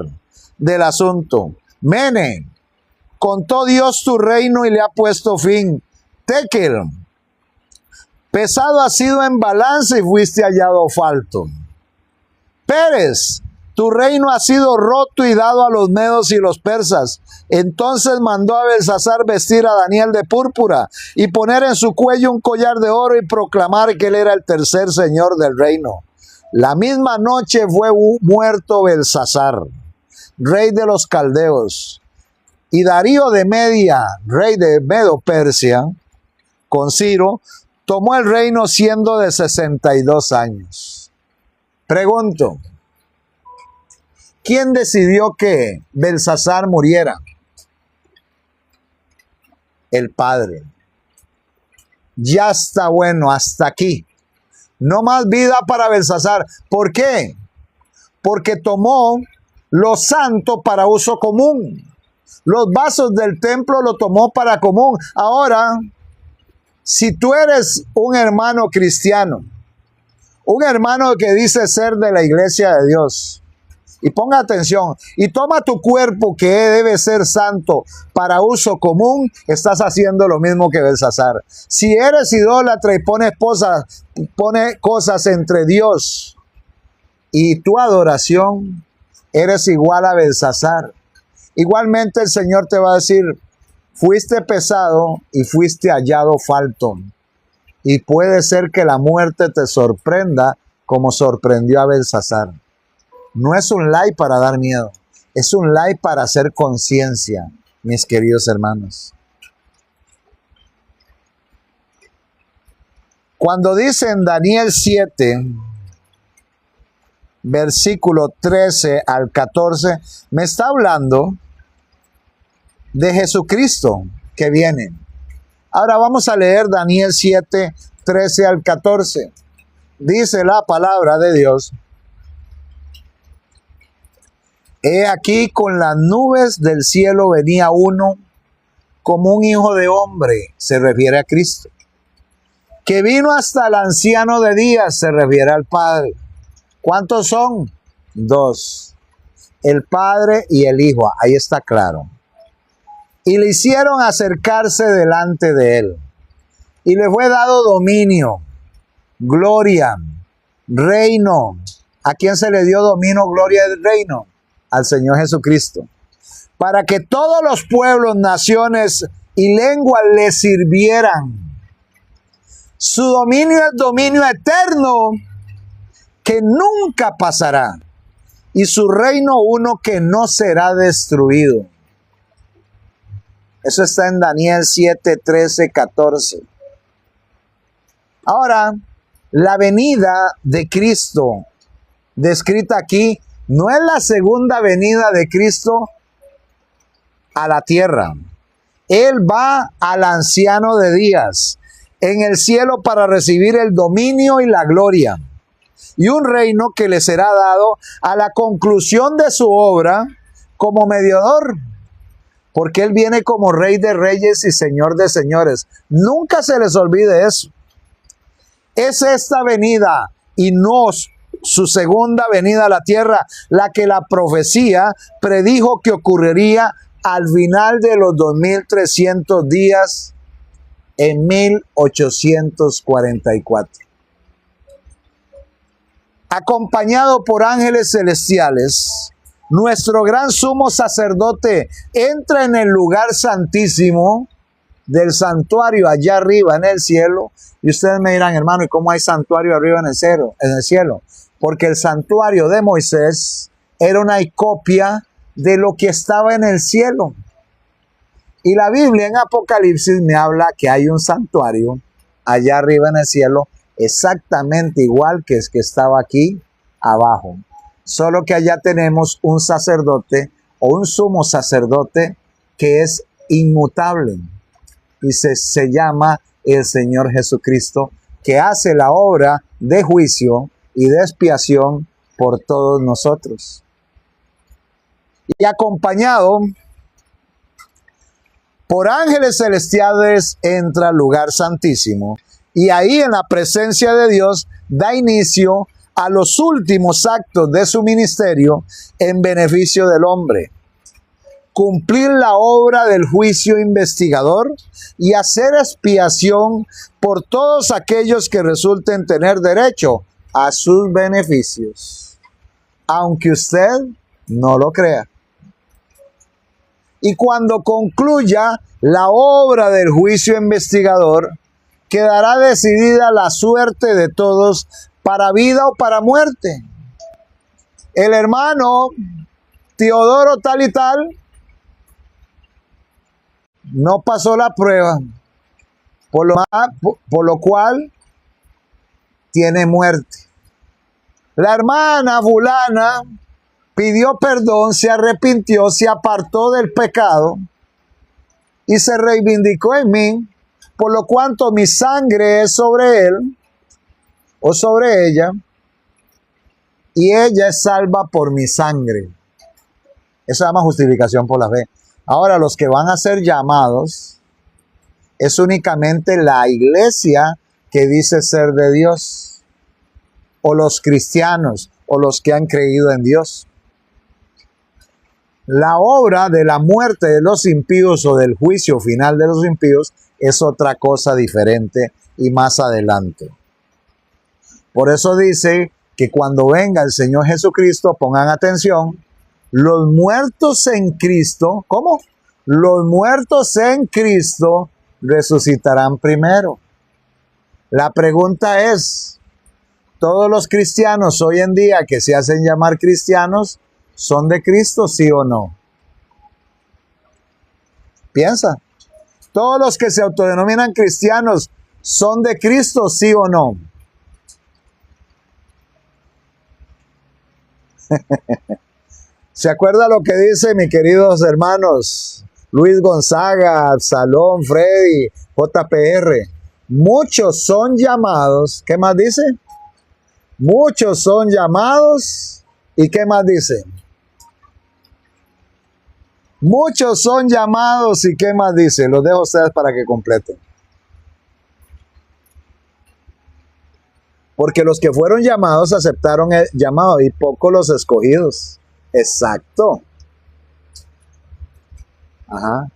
del asunto. Mene, contó Dios tu reino y le ha puesto fin. Tekel, pesado has sido en balanza y fuiste hallado falto. Pérez, tu reino ha sido roto y dado a los medos y los persas. Entonces mandó a Belsasar vestir a Daniel de púrpura y poner en su cuello un collar de oro y proclamar que él era el tercer señor del reino. La misma noche fue muerto Belsasar, rey de los caldeos, y Darío de Media, rey de Medo-Persia, con Ciro, tomó el reino siendo de 62 años. Pregunto, ¿quién decidió que Belsasar muriera? El padre. Ya está bueno, hasta aquí. No más vida para Belsasar. ¿Por qué? Porque tomó lo santo para uso común. Los vasos del templo lo tomó para común. Ahora, si tú eres un hermano cristiano, un hermano que dice ser de la iglesia de Dios, y ponga atención, y toma tu cuerpo que debe ser santo para uso común, estás haciendo lo mismo que Belsasar. Si eres idólatra y pone cosas entre Dios y tu adoración, eres igual a Belsasar. Igualmente el Señor te va a decir, fuiste pesado y fuiste hallado falto. Y puede ser que la muerte te sorprenda como sorprendió a Belsasar. No es un lie para dar miedo, es un lie para hacer conciencia, mis queridos hermanos. Cuando dice en Daniel 7, versículo 13 al 14, me está hablando de Jesucristo que viene. Ahora vamos a leer Daniel 7, 13 al 14. Dice la palabra de Dios. He aquí con las nubes del cielo venía uno como un hijo de hombre, se refiere a Cristo, que vino hasta el anciano de días, se refiere al Padre. ¿Cuántos son? Dos. El Padre y el Hijo, ahí está claro. Y le hicieron acercarse delante de él. Y le fue dado dominio, gloria, reino. ¿A quién se le dio dominio, gloria y reino? Al Señor Jesucristo. Para que todos los pueblos, naciones y lenguas le sirvieran. Su dominio es dominio eterno que nunca pasará. Y su reino uno que no será destruido. Eso está en Daniel 7, 13, 14. Ahora, la venida de Cristo, descrita aquí, no es la segunda venida de Cristo a la tierra. Él va al anciano de días en el cielo para recibir el dominio y la gloria, y un reino que le será dado a la conclusión de su obra como mediador, porque Él viene como Rey de Reyes y Señor de Señores. Nunca se les olvide eso. Es esta venida y no su segunda venida a la tierra la que la profecía predijo que ocurriría al final de los 2300 días en 1844. Acompañado por ángeles celestiales, nuestro gran sumo sacerdote entra en el lugar santísimo del santuario allá arriba en el cielo. Y ustedes me dirán, hermano, ¿y cómo hay santuario arriba en el cielo? Porque el santuario de Moisés era una copia de lo que estaba en el cielo. Y la Biblia en Apocalipsis me habla que hay un santuario allá arriba en el cielo, exactamente igual que el que estaba aquí abajo. Solo que allá tenemos un sacerdote o un sumo sacerdote que es inmutable. Y se llama el Señor Jesucristo, que hace la obra de juicio y de expiación por todos nosotros. Y acompañado por ángeles celestiales entra al lugar santísimo, y ahí en la presencia de Dios da inicio a los últimos actos de su ministerio en beneficio del hombre. Cumplir la obra del juicio investigador y hacer expiación por todos aquellos que resulten tener derecho a sus beneficios, aunque usted no lo crea. Y cuando concluya la obra del juicio investigador, quedará decidida la suerte de todos para vida o para muerte. El hermano Teodoro tal y tal no pasó la prueba, por lo cual tiene muerte. La hermana fulana pidió perdón, se arrepintió, se apartó del pecado y se reivindicó en mí, por lo cuanto mi sangre es sobre él o sobre ella, y ella es salva por mi sangre. Eso se llama justificación por la fe. Ahora, los que van a ser llamados es únicamente la iglesia que dice ser de Dios, o los cristianos, o los que han creído en Dios. La obra de la muerte de los impíos o del juicio final de los impíos es otra cosa diferente y más adelante. Por eso dice que cuando venga el Señor Jesucristo, pongan atención, los muertos en Cristo, ¿cómo? Los muertos en Cristo resucitarán primero. La pregunta es, ¿todos los cristianos hoy en día que se hacen llamar cristianos son de Cristo, sí o no? Piensa. ¿Todos los que se autodenominan cristianos son de Cristo, sí o no? ¿Se acuerda lo que dice, mis queridos hermanos? Luis Gonzaga, Absalón, Freddy, JPR. Muchos son llamados. ¿Qué más dice? Muchos son llamados. ¿Y qué más dice? Muchos son llamados. ¿Y qué más dice? Los dejo a ustedes para que completen. Porque los que fueron llamados aceptaron el llamado y pocos los escogidos. Exacto. Ajá.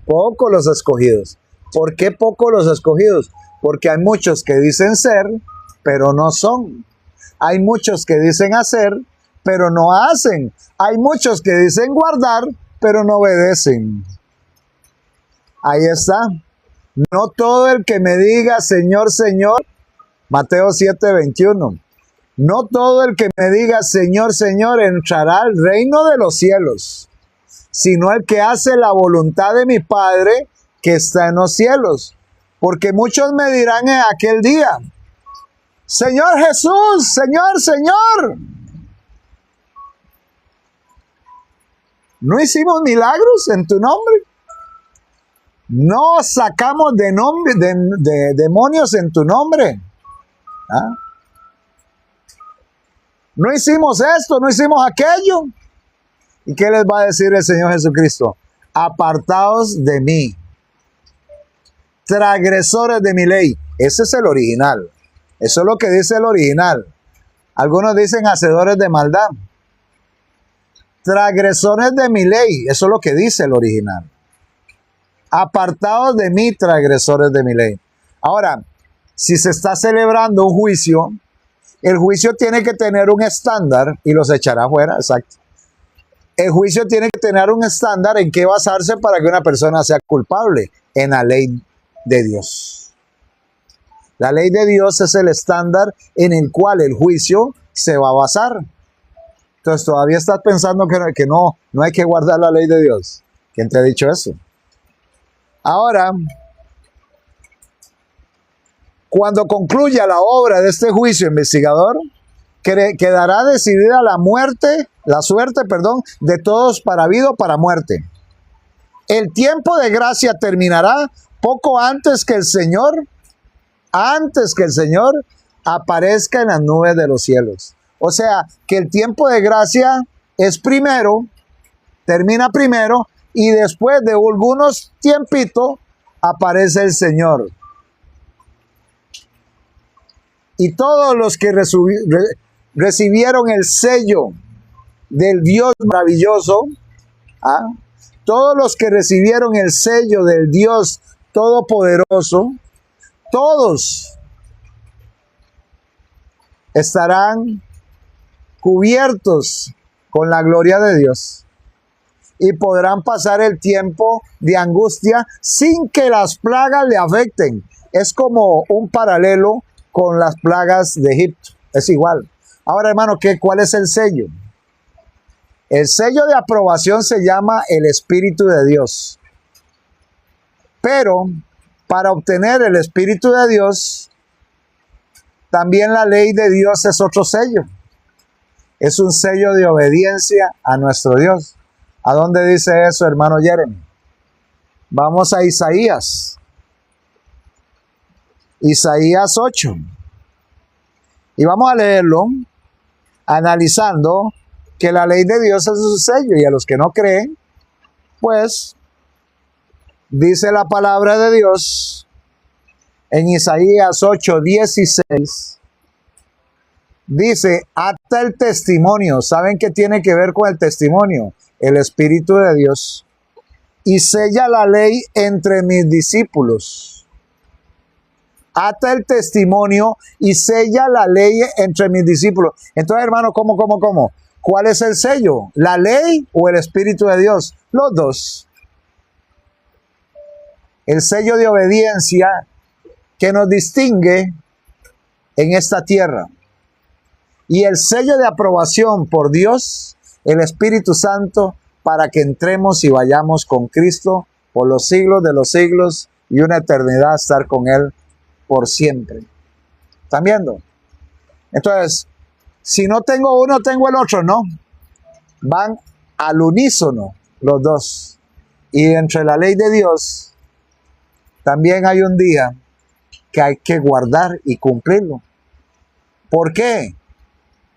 Pocos los escogidos. ¿Por qué pocos los escogidos? Porque hay muchos que dicen ser, pero no son. Hay muchos que dicen hacer, pero no hacen. Hay muchos que dicen guardar, pero no obedecen. Ahí está. No todo el que me diga Señor, Señor, Mateo 7:21. No todo el que me diga Señor, Señor entrará al reino de los cielos, sino el que hace la voluntad de mi Padre que está en los cielos. Porque muchos me dirán en aquel día, Señor Jesús, Señor, Señor, ¿no hicimos milagros en tu nombre? ¿No sacamos de demonios en tu nombre? ¿Ah? ¿No hicimos esto? ¿No hicimos aquello? ¿Y qué les va a decir el Señor Jesucristo? Apartaos de mí, transgresores de mi ley. Ese es el original. Eso es lo que dice el original. Algunos dicen hacedores de maldad. Transgresores de mi ley. Eso es lo que dice el original. Apartados de mí, transgresores de mi ley. Ahora, si se está celebrando un juicio, el juicio tiene que tener un estándar y los echará fuera, exacto. El juicio tiene que tener un estándar en qué basarse para que una persona sea culpable, en la ley de Dios. La ley de Dios es el estándar en el cual el juicio se va a basar. Entonces, ¿todavía estás pensando que no hay que guardar la ley de Dios? ¿Quién te ha dicho eso? Ahora, cuando concluya la obra de este juicio investigador, quedará decidida la suerte de todos para vida o para muerte. El tiempo de gracia terminará poco antes que el Señor aparezca en las nubes de los cielos. O sea, que el tiempo de gracia es primero, termina primero, y después de algunos tiempitos aparece el Señor. Y todos los que recibieron el sello del Dios maravilloso, todos los que recibieron el sello del Dios todopoderoso, todos estarán cubiertos con la gloria de Dios y podrán pasar el tiempo de angustia sin que las plagas le afecten. Es como un paralelo con las plagas de Egipto. Es igual. Ahora, hermano, ¿cuál es el sello? El sello de aprobación se llama el Espíritu de Dios. Pero para obtener el Espíritu de Dios, también la ley de Dios es otro sello. Es un sello de obediencia a nuestro Dios. ¿A dónde dice eso, hermano Jeremy? Vamos a Isaías. Isaías 8. Y vamos a leerlo, analizando que la ley de Dios es un sello. Y a los que no creen, pues, dice la palabra de Dios en Isaías 8:16. Dice, ata el testimonio. ¿Saben qué tiene que ver con el testimonio? El Espíritu de Dios. Y sella la ley entre mis discípulos. Ata el testimonio y sella la ley entre mis discípulos. Entonces, hermano, ¿cómo? ¿Cuál es el sello? ¿La ley o el Espíritu de Dios? Los dos. El sello de obediencia que nos distingue en esta tierra. Y el sello de aprobación por Dios, el Espíritu Santo, para que entremos y vayamos con Cristo por los siglos de los siglos y una eternidad estar con Él por siempre. ¿Están viendo? Entonces, si no tengo uno, tengo el otro, ¿no? Van al unísono los dos. Y entre la ley de Dios, también hay un día que hay que guardar y cumplirlo. ¿Por qué?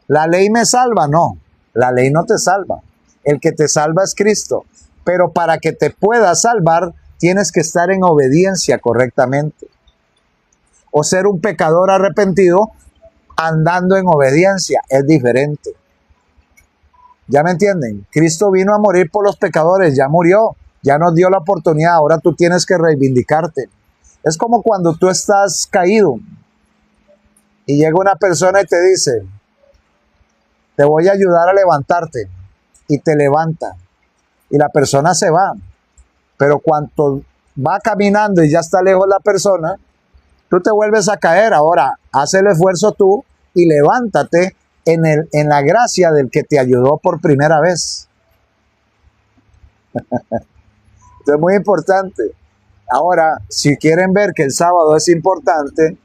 ¿La ley me salva? No, la ley no te salva. El que te salva es Cristo. Pero para que te pueda salvar, tienes que estar en obediencia correctamente. O ser un pecador arrepentido andando en obediencia. Es diferente. ¿Ya me entienden? Cristo vino a morir por los pecadores. Ya murió. Ya nos dio la oportunidad. Ahora tú tienes que reivindicarte. Es como cuando tú estás caído y llega una persona y te dice, te voy a ayudar a levantarte, y te levanta y la persona se va, pero cuando va caminando y ya está lejos la persona, tú te vuelves a caer. Ahora haz el esfuerzo tú y levántate en la gracia del que te ayudó por primera vez. Esto es muy importante. Ahora, si quieren ver que el sábado es importante,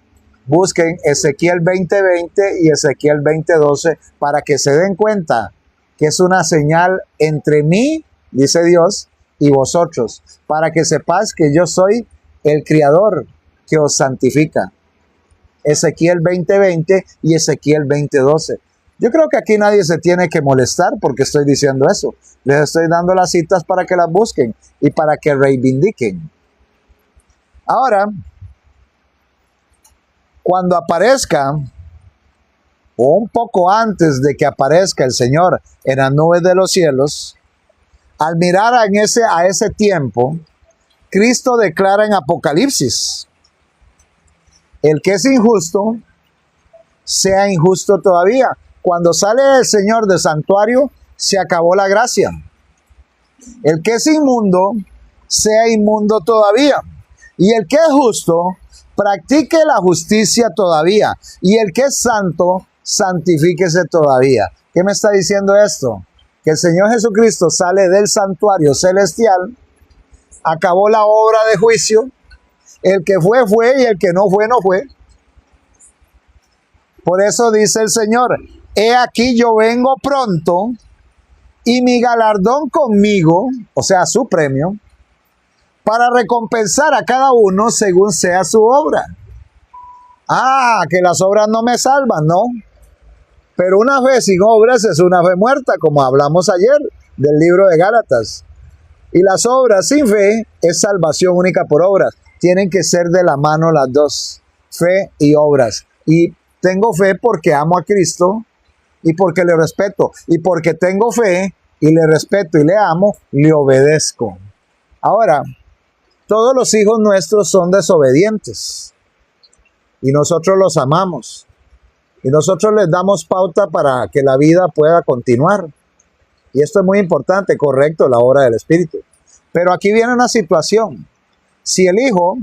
busquen Ezequiel 20:20 y Ezequiel 20:12 para que se den cuenta que es una señal entre mí, dice Dios, y vosotros, para que sepáis que yo soy el Criador que os santifica. Ezequiel 20:20 y Ezequiel 20:12. Yo creo que aquí nadie se tiene que molestar porque estoy diciendo eso. Les estoy dando las citas para que las busquen y para que reivindiquen. Ahora, cuando aparezca, o un poco antes de que aparezca el Señor en las nubes de los cielos, al mirar a ese tiempo, Cristo declara en Apocalipsis: el que es injusto, sea injusto todavía. Cuando sale el Señor del santuario, se acabó la gracia. El que es inmundo, sea inmundo todavía. Y el que es justo, practique la justicia todavía. Y el que es santo, santifíquese todavía. ¿Qué me está diciendo esto? Que el Señor Jesucristo sale del santuario celestial, acabó la obra de juicio, el que fue, fue, y el que no fue, no fue. Por eso dice el Señor: he aquí yo vengo pronto, y mi galardón conmigo, o sea, su premio, para recompensar a cada uno según sea su obra. Ah, que las obras no me salvan, no. Pero una fe sin obras es una fe muerta, como hablamos ayer del libro de Gálatas. Y las obras sin fe es salvación única por obras. Tienen que ser de la mano las dos, fe y obras. Y tengo fe porque amo a Cristo y porque le respeto. Y porque tengo fe y le respeto y le amo, le obedezco. Ahora, todos los hijos nuestros son desobedientes y nosotros los amamos y nosotros les damos pauta para que la vida pueda continuar. Y esto es muy importante, correcto, la obra del Espíritu. Pero aquí viene una situación. Si el hijo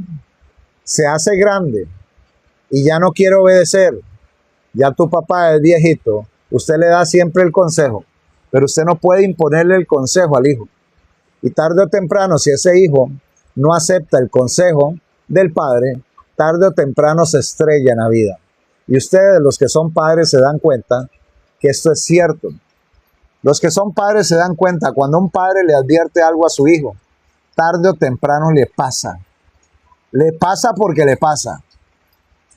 se hace grande y ya no quiere obedecer, ya tu papá es viejito, usted le da siempre el consejo, pero usted no puede imponerle el consejo al hijo. Y tarde o temprano, si ese hijo no acepta el consejo del padre, tarde o temprano se estrella en la vida. Y ustedes, los que son padres, se dan cuenta que esto es cierto. Los que son padres se dan cuenta cuando un padre le advierte algo a su hijo, tarde o temprano le pasa. Le pasa porque le pasa.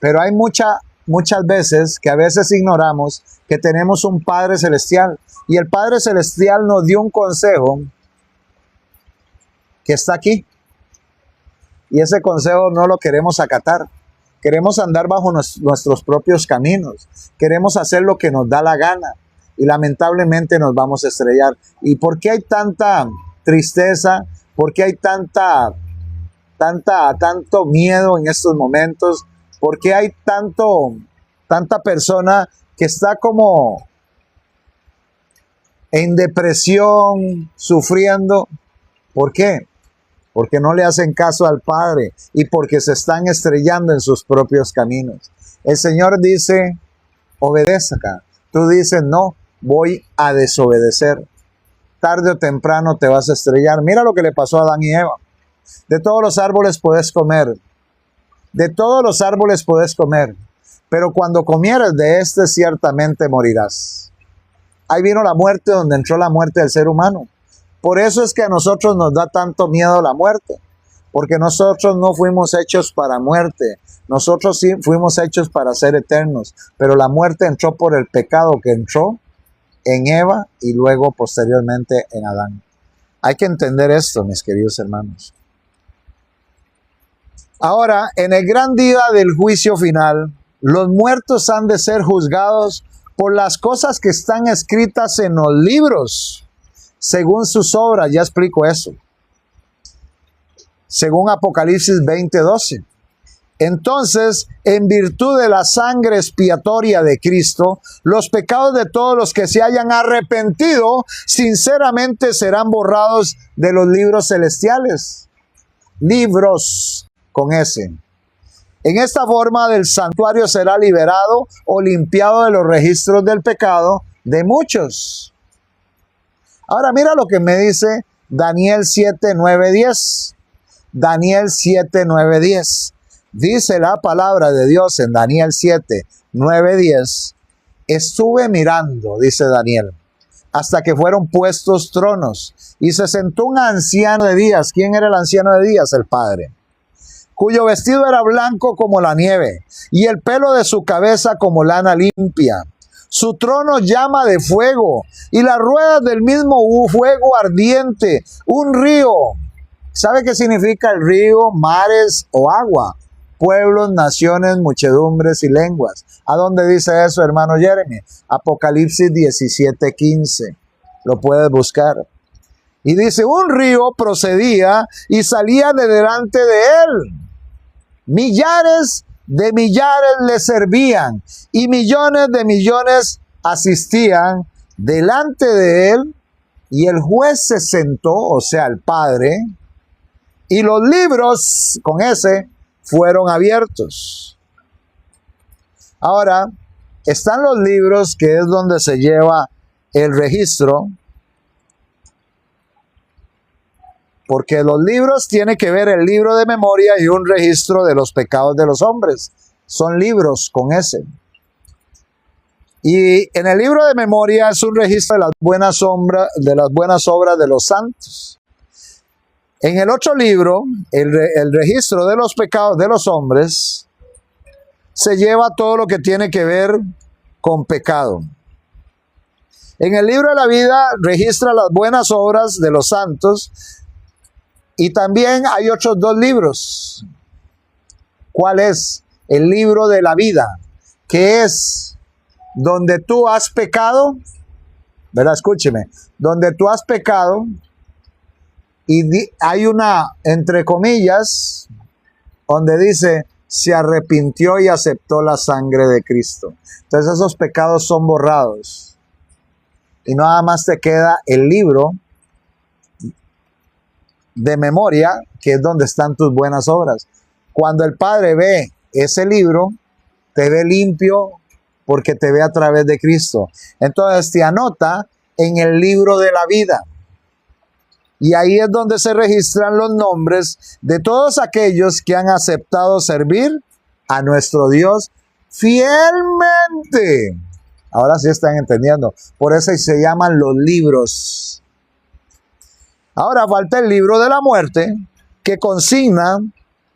Pero hay muchas veces que a veces ignoramos que tenemos un Padre Celestial. Y el Padre Celestial nos dio un consejo que está aquí. Y ese consejo no lo queremos acatar. Queremos andar bajo nuestros propios caminos. Queremos hacer lo que nos da la gana. Y lamentablemente nos vamos a estrellar. ¿Y por qué hay tanta tristeza? ¿Por qué hay tanto miedo en estos momentos? ¿Por qué hay tanta persona que está como en depresión, sufriendo? ¿Por qué? Porque no le hacen caso al Padre y porque se están estrellando en sus propios caminos. El Señor dice: obedezca. Tú dices: no, voy a desobedecer. Tarde o temprano te vas a estrellar. Mira lo que le pasó a Adán y Eva. De todos los árboles puedes comer. De todos los árboles puedes comer. Pero cuando comieres de este, ciertamente morirás. Ahí vino la muerte, donde entró la muerte del ser humano. Por eso es que a nosotros nos da tanto miedo la muerte, porque nosotros no fuimos hechos para muerte, nosotros sí fuimos hechos para ser eternos, pero la muerte entró por el pecado que entró en Eva y luego posteriormente en Adán. Hay que entender esto, mis queridos hermanos. Ahora, en el gran día del juicio final, los muertos han de ser juzgados por las cosas que están escritas en los libros, según sus obras. Ya explico eso. Según Apocalipsis 20:12. Entonces, en virtud de la sangre expiatoria de Cristo, los pecados de todos los que se hayan arrepentido, sinceramente serán borrados de los libros celestiales. Libros con S. En esta forma, del santuario será liberado o limpiado de los registros del pecado de muchos. Ahora mira lo que me dice Daniel 7, 9, 10. Daniel 7, 9, 10. Dice la palabra de Dios en Daniel 7, 9, 10. Estuve mirando, dice Daniel, hasta que fueron puestos tronos, y se sentó un anciano de días. ¿Quién era el anciano de días? El Padre, cuyo vestido era blanco como la nieve, y el pelo de su cabeza como lana limpia. Su trono llama de fuego, y las ruedas del mismo fuego ardiente. Un río. ¿Sabe qué significa el río? Mares o agua. Pueblos, naciones, muchedumbres y lenguas. ¿A dónde dice eso, hermano Jeremy? Apocalipsis 17, 15. Lo puedes buscar. Y dice, un río procedía y salía de delante de él. Millares de millares le servían, y millones de millones asistían delante de él. Y el juez se sentó, o sea, el Padre, y los libros, con ese, fueron abiertos. Ahora, están los libros, que es donde se lleva el registro, porque los libros tiene que ver el libro de memoria y un registro de los pecados de los hombres. Son libros con ese. Y en el libro de memoria es un registro de las buenas obras de los santos. En el otro libro, el registro de los pecados de los hombres, se lleva todo lo que tiene que ver con pecado. En el libro de la vida registra las buenas obras de los santos. Y también hay otros dos libros. ¿Cuál es? El libro de la vida, que es donde tú has pecado, ¿verdad? Escúcheme, donde tú has pecado y hay una, entre comillas, donde dice, se arrepintió y aceptó la sangre de Cristo. Entonces esos pecados son borrados. Y nada más te queda el libro de memoria, que es donde están tus buenas obras. Cuando el Padre ve ese libro, te ve limpio porque te ve a través de Cristo. Entonces te anota en el libro de la vida. Y ahí es donde se registran los nombres de todos aquellos que han aceptado servir a nuestro Dios fielmente. Ahora sí están entendiendo. Por eso se llaman los libros. Ahora falta el libro de la muerte, que consigna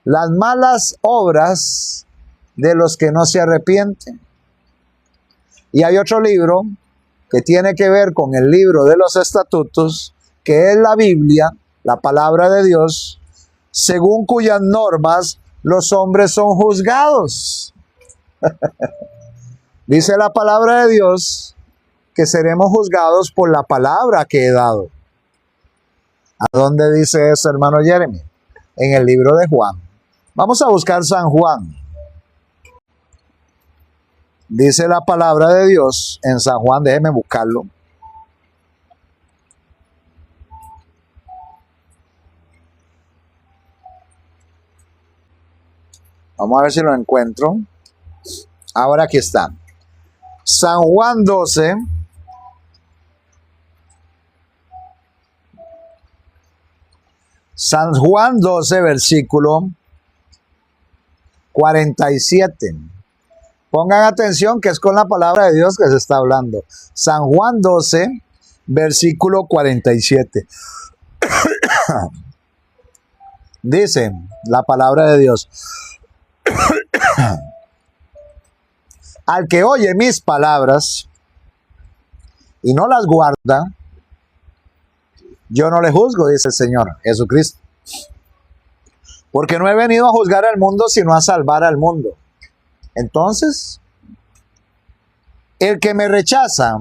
las malas obras de los que no se arrepienten. Y hay otro libro que tiene que ver con el libro de los estatutos, que es la Biblia, la palabra de Dios, según cuyas normas los hombres son juzgados. Dice la palabra de Dios que seremos juzgados por la palabra que he dado. ¿A dónde dice eso, hermano Jeremy? En el libro de Juan. Vamos a buscar San Juan. Dice la palabra de Dios en San Juan, déjeme buscarlo. Vamos a ver si lo encuentro. Ahora aquí está. San Juan 12. San Juan 12, versículo 47. Pongan atención que es con la palabra de Dios que se está hablando. San Juan 12, versículo 47. Dice la palabra de Dios. Al que oye mis palabras y no las guarda, yo no le juzgo, dice el Señor Jesucristo. Porque no he venido a juzgar al mundo, sino a salvar al mundo. Entonces, el que me rechaza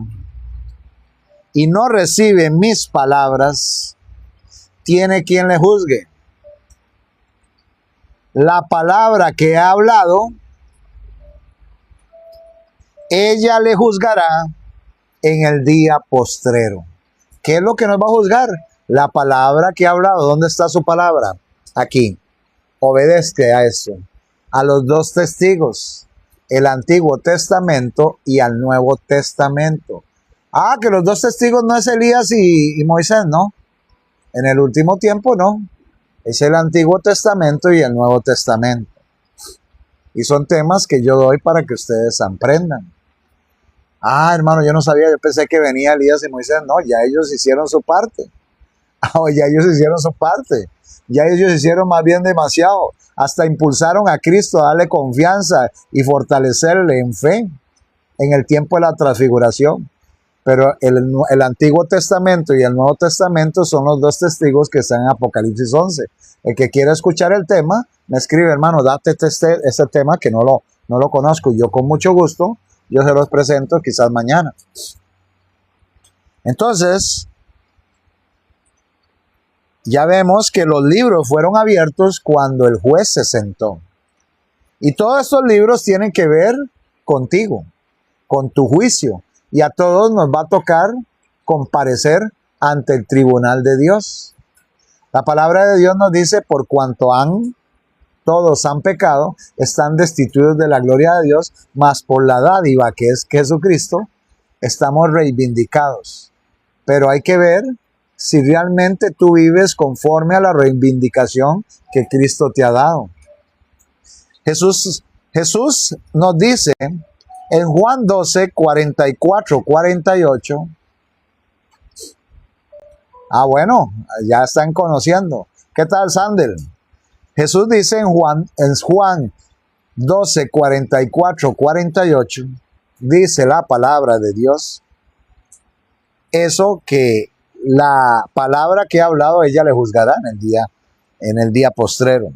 y no recibe mis palabras, tiene quien le juzgue. La palabra que he hablado, ella le juzgará en el día postrero. ¿Qué es lo que nos va a juzgar? La palabra que ha hablado. ¿Dónde está su palabra? Aquí. Obedezca a eso. A los dos testigos. El Antiguo Testamento y al Nuevo Testamento. Ah, que los dos testigos no es Elías y Moisés, ¿no? En el último tiempo no. Es el Antiguo Testamento y el Nuevo Testamento. Y son temas que yo doy para que ustedes aprendan. Ah, hermano, yo no sabía, yo pensé que venía Elías y Moisés. No, ya ellos hicieron su parte. Ya ellos hicieron su parte. Ya ellos hicieron más bien demasiado. Hasta impulsaron a Cristo a darle confianza y fortalecerle en fe en el tiempo de la transfiguración. Pero el Antiguo Testamento y el Nuevo Testamento son los dos testigos que están en Apocalipsis 11. El que quiera escuchar el tema, me escribe, hermano, date este tema que no lo conozco. Yo con mucho gusto, yo se los presento quizás mañana. Entonces, ya vemos que los libros fueron abiertos cuando el juez se sentó. Y todos estos libros tienen que ver contigo, con tu juicio. Y a todos nos va a tocar comparecer ante el tribunal de Dios. La palabra de Dios nos dice, por cuanto todos han pecado, están destituidos de la gloria de Dios, mas por la dádiva que es Jesucristo, estamos reivindicados. Pero hay que ver si realmente tú vives conforme a la reivindicación que Cristo te ha dado. Jesús nos dice en Juan 12, 44, 48. Bueno, ya están conociendo. ¿Qué tal, Sandel? Jesús dice en Juan 12, 44, 48, dice la palabra de Dios, eso que la palabra que ha hablado ella le juzgará en el día postrero.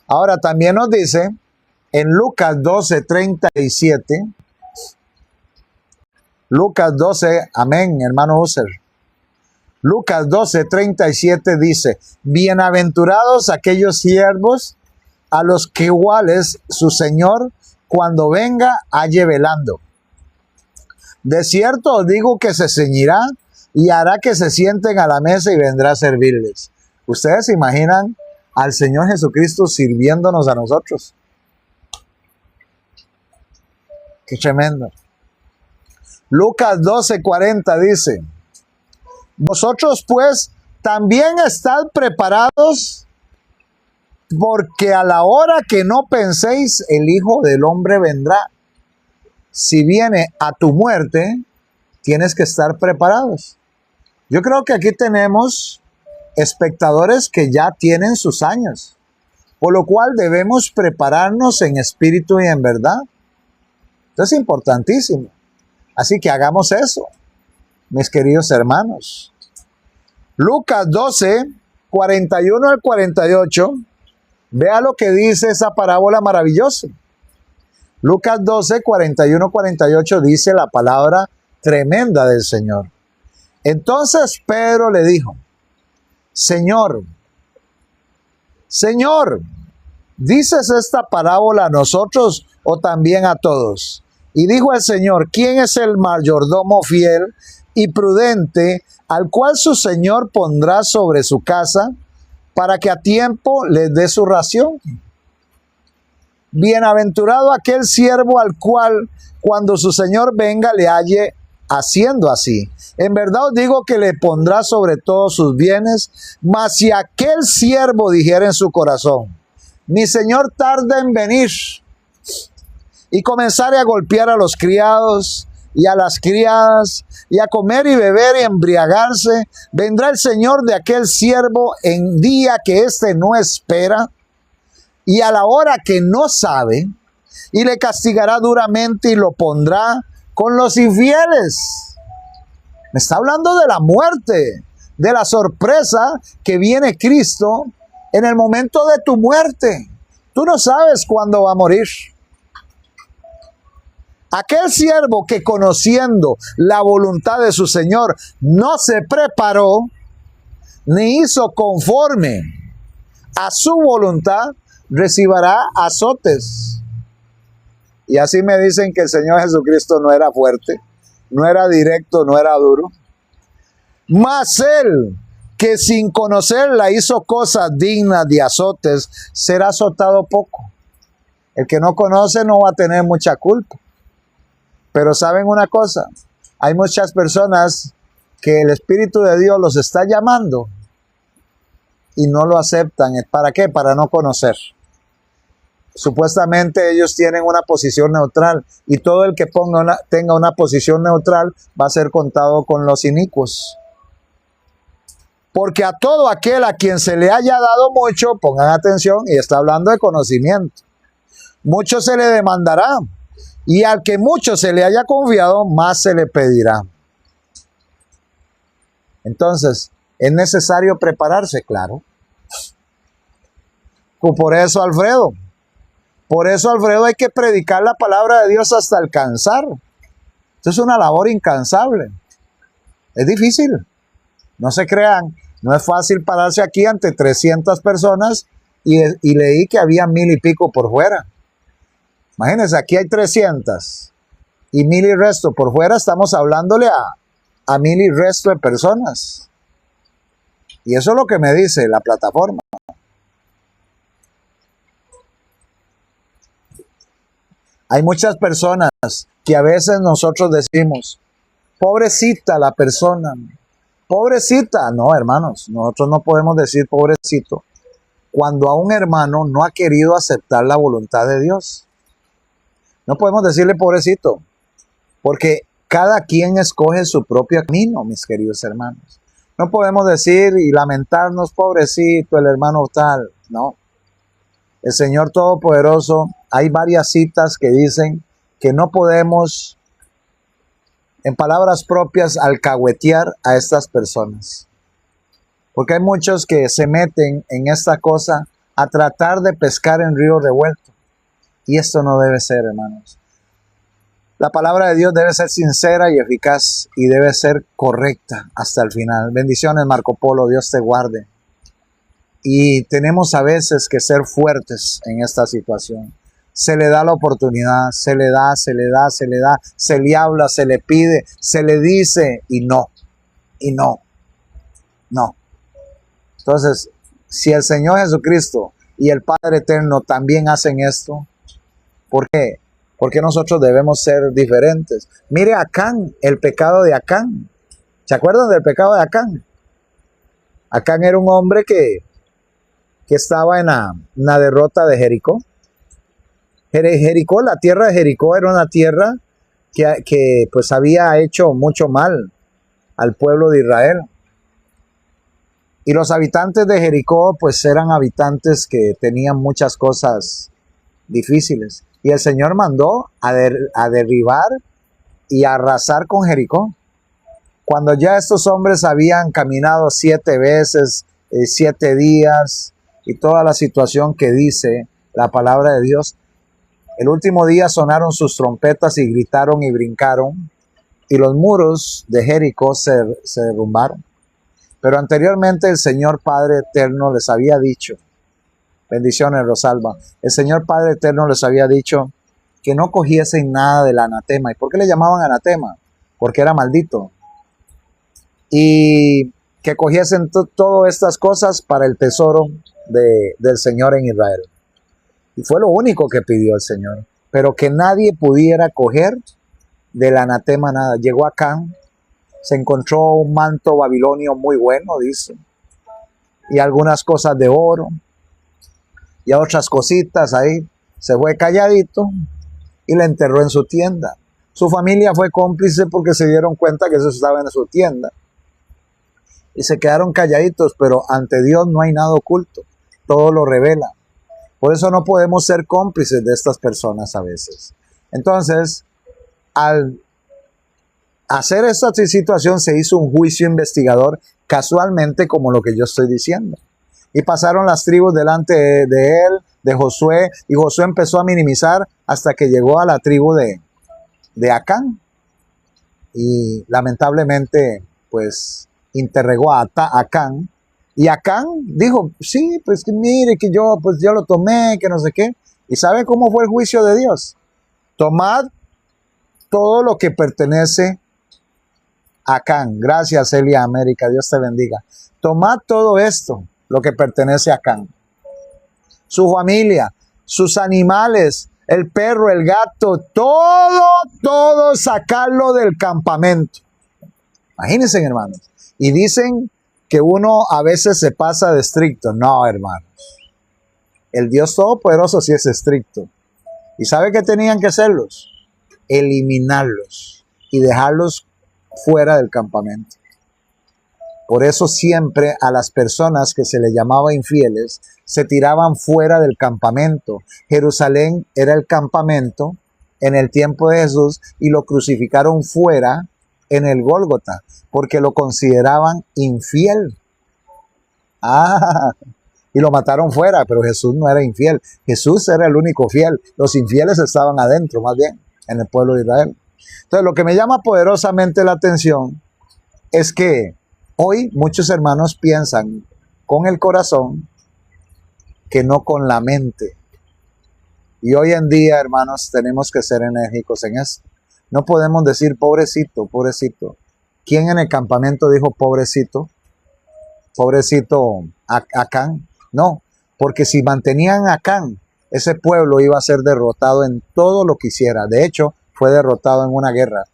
Ahora también nos dice en Lucas 12, 37, Lucas 12, amén, hermano User. Lucas 12, 37 dice, bienaventurados aquellos siervos a los que iguales su Señor cuando venga halle velando. De cierto os digo que se ceñirá y hará que se sienten a la mesa y vendrá a servirles. ¿Ustedes se imaginan al Señor Jesucristo sirviéndonos a nosotros? Qué tremendo. Lucas 12, 40 dice, vosotros pues también estad preparados, porque a la hora que no penséis, el Hijo del Hombre vendrá. Si viene a tu muerte, tienes que estar preparados. Yo creo que aquí tenemos espectadores que ya tienen sus años, por lo cual debemos prepararnos en espíritu y en verdad. Esto es importantísimo. Así que hagamos eso, mis queridos hermanos. Lucas 12, 41 al 48, vea lo que dice esa parábola maravillosa. Lucas 12, 41, 48 dice la palabra tremenda del Señor. Entonces Pedro le dijo, Señor, ¿dices esta parábola a nosotros o también a todos? Y dijo el Señor, ¿quién es el mayordomo fiel y prudente al cual su Señor pondrá sobre su casa para que a tiempo les dé su ración? Bienaventurado aquel siervo al cual cuando su Señor venga le halle haciendo así. En verdad os digo que le pondrá sobre todos sus bienes, mas si aquel siervo dijera en su corazón, mi Señor tarda en venir, y comenzare a golpear a los criados y a las criadas, y a comer y beber y embriagarse, vendrá el Señor de aquel siervo en día que éste no espera, y a la hora que no sabe, y le castigará duramente y lo pondrá con los infieles. Me está hablando de la muerte, de la sorpresa que viene Cristo en el momento de tu muerte. Tú no sabes cuándo va a morir. Aquel siervo que conociendo la voluntad de su Señor no se preparó ni hizo conforme a su voluntad, recibirá azotes. Y así me dicen que el Señor Jesucristo no era fuerte, no era directo, no era duro. Mas él que sin conocerla hizo cosas dignas de azotes, será azotado poco. El que no conoce no va a tener mucha culpa. Pero ¿saben una cosa? Hay muchas personas que el Espíritu de Dios los está llamando y no lo aceptan. ¿Para qué? Para no conocer. Supuestamente ellos tienen una posición neutral y todo el que tenga una posición neutral va a ser contado con los inicuos. Porque a todo aquel a quien se le haya dado mucho, pongan atención, y está hablando de conocimiento, mucho se le demandará, y al que mucho se le haya confiado, más se le pedirá. Entonces, es necesario prepararse, claro. Por eso, Alfredo, hay que predicar la palabra de Dios hasta alcanzar. Esto es una labor incansable. Es difícil. No se crean, no es fácil pararse aquí ante 300 personas y leí que había 1000 y pico por fuera. Imagínense, aquí hay 300 y 1000 y resto por fuera. Estamos hablándole a 1000 y resto de personas. Y eso es lo que me dice la plataforma. Hay muchas personas que a veces nosotros decimos, pobrecita la persona, pobrecita. No, hermanos, nosotros no podemos decir pobrecito cuando a un hermano no ha querido aceptar la voluntad de Dios. No podemos decirle pobrecito, porque cada quien escoge su propio camino, mis queridos hermanos. No podemos decir y lamentarnos, pobrecito, el hermano tal. No. El Señor Todopoderoso, hay varias citas que dicen que no podemos, en palabras propias, alcahuetear a estas personas. Porque hay muchos que se meten en esta cosa a tratar de pescar en río revuelto. Y esto no debe ser, hermanos. La palabra de Dios debe ser sincera y eficaz y debe ser correcta hasta el final. Bendiciones, Marco Polo, Dios te guarde. Y tenemos a veces que ser fuertes en esta situación. Se le da la oportunidad, se le da, se le habla, se le pide, se le dice y no. Entonces, si el Señor Jesucristo y el Padre Eterno también hacen esto, ¿por qué? Porque nosotros debemos ser diferentes. Mire Acán, el pecado de Acán. ¿Se acuerdan del pecado de Acán? Acán era un hombre que estaba en la derrota de Jericó. Jericó, la tierra de Jericó era una tierra que pues había hecho mucho mal al pueblo de Israel. Y los habitantes de Jericó pues eran habitantes que tenían muchas cosas difíciles. Y el Señor mandó a derribar y a arrasar con Jericó. Cuando ya estos hombres habían caminado 7 veces, 7 días, y toda la situación que dice la palabra de Dios, el último día sonaron sus trompetas y gritaron y brincaron, y los muros de Jericó se derrumbaron. Pero anteriormente el Señor Padre Eterno les había dicho, bendiciones Rosalba, el Señor Padre Eterno les había dicho que no cogiesen nada del anatema. ¿Y por qué le llamaban anatema? Porque era maldito. Y que cogiesen todas estas cosas para el tesoro del Señor en Israel. Y fue lo único que pidió el Señor. Pero que nadie pudiera coger del anatema nada. Llegó Acán, se encontró un manto babilonio muy bueno, dice, y algunas cosas de oro, y otras cositas ahí. Se fue calladito y le enterró en su tienda. Su familia fue cómplice porque se dieron cuenta que eso estaba en su tienda. Y se quedaron calladitos, pero ante Dios no hay nada oculto. Todo lo revela. Por eso no podemos ser cómplices de estas personas a veces. Entonces, al hacer esta situación se hizo un juicio investigador casualmente como lo que yo estoy diciendo. Y pasaron las tribus delante de él, de Josué, y Josué empezó a minimizar hasta que llegó a la tribu de Acán. Y lamentablemente, pues, interrogó a Acán. Y Acán dijo, sí, pues que mire, que yo lo tomé, que no sé qué. ¿Y sabe cómo fue el juicio de Dios? Tomad todo lo que pertenece a Acán. Gracias, Elia América, Dios te bendiga. Tomad todo esto, lo que pertenece a Acán. Su familia, sus animales, el perro, el gato, todo sacarlo del campamento. Imagínense, hermanos. Y dicen que uno a veces se pasa de estricto. No, hermanos. El Dios Todopoderoso sí es estricto. ¿Y sabe qué tenían que hacerlos? Eliminarlos y dejarlos fuera del campamento. Por eso siempre a las personas que se les llamaba infieles se tiraban fuera del campamento. Jerusalén era el campamento en el tiempo de Jesús y lo crucificaron fuera en el Gólgota porque lo consideraban infiel. Y lo mataron fuera, pero Jesús no era infiel. Jesús era el único fiel. Los infieles estaban adentro, más bien, en el pueblo de Israel. Entonces, lo que me llama poderosamente la atención es que hoy muchos hermanos piensan con el corazón que no con la mente. Y hoy en día, hermanos, tenemos que ser enérgicos en esto. No podemos decir pobrecito, pobrecito. ¿Quién en el campamento dijo pobrecito? Pobrecito Acán. No, porque si mantenían a Acán, ese pueblo iba a ser derrotado en todo lo que hiciera. De hecho, fue derrotado en una guerra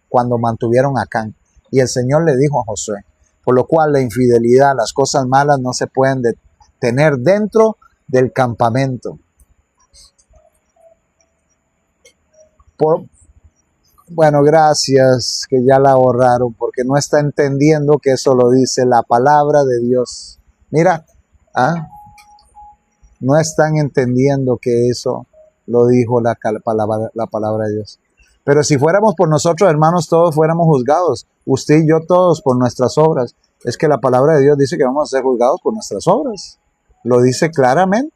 cuando mantuvieron a Acán. Y el Señor le dijo a Josué, por lo cual la infidelidad, las cosas malas no se pueden tener dentro del campamento. Bueno, gracias que ya la ahorraron porque no está entendiendo que eso lo dice la palabra de Dios. Mira, no están entendiendo que eso lo dijo la palabra de Dios. Pero si fuéramos por nosotros, hermanos, todos fuéramos juzgados. Usted y yo todos por nuestras obras. Es que la palabra de Dios dice que vamos a ser juzgados por nuestras obras. Lo dice claramente.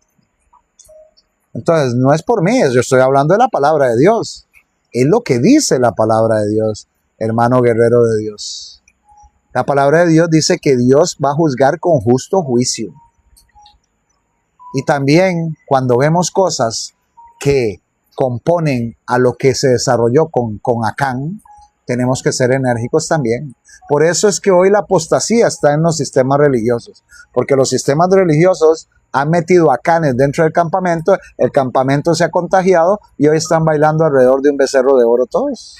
Entonces, no es por mí, yo estoy hablando de la palabra de Dios. Es lo que dice la palabra de Dios, hermano guerrero de Dios. La palabra de Dios dice que Dios va a juzgar con justo juicio. Y también cuando vemos cosas que componen a lo que se desarrolló con Acán, tenemos que ser enérgicos también. Por eso es que hoy la apostasía está en los sistemas religiosos, porque los sistemas religiosos han metido a Acanes dentro del campamento, el campamento se ha contagiado y hoy están bailando alrededor de un becerro de oro todos,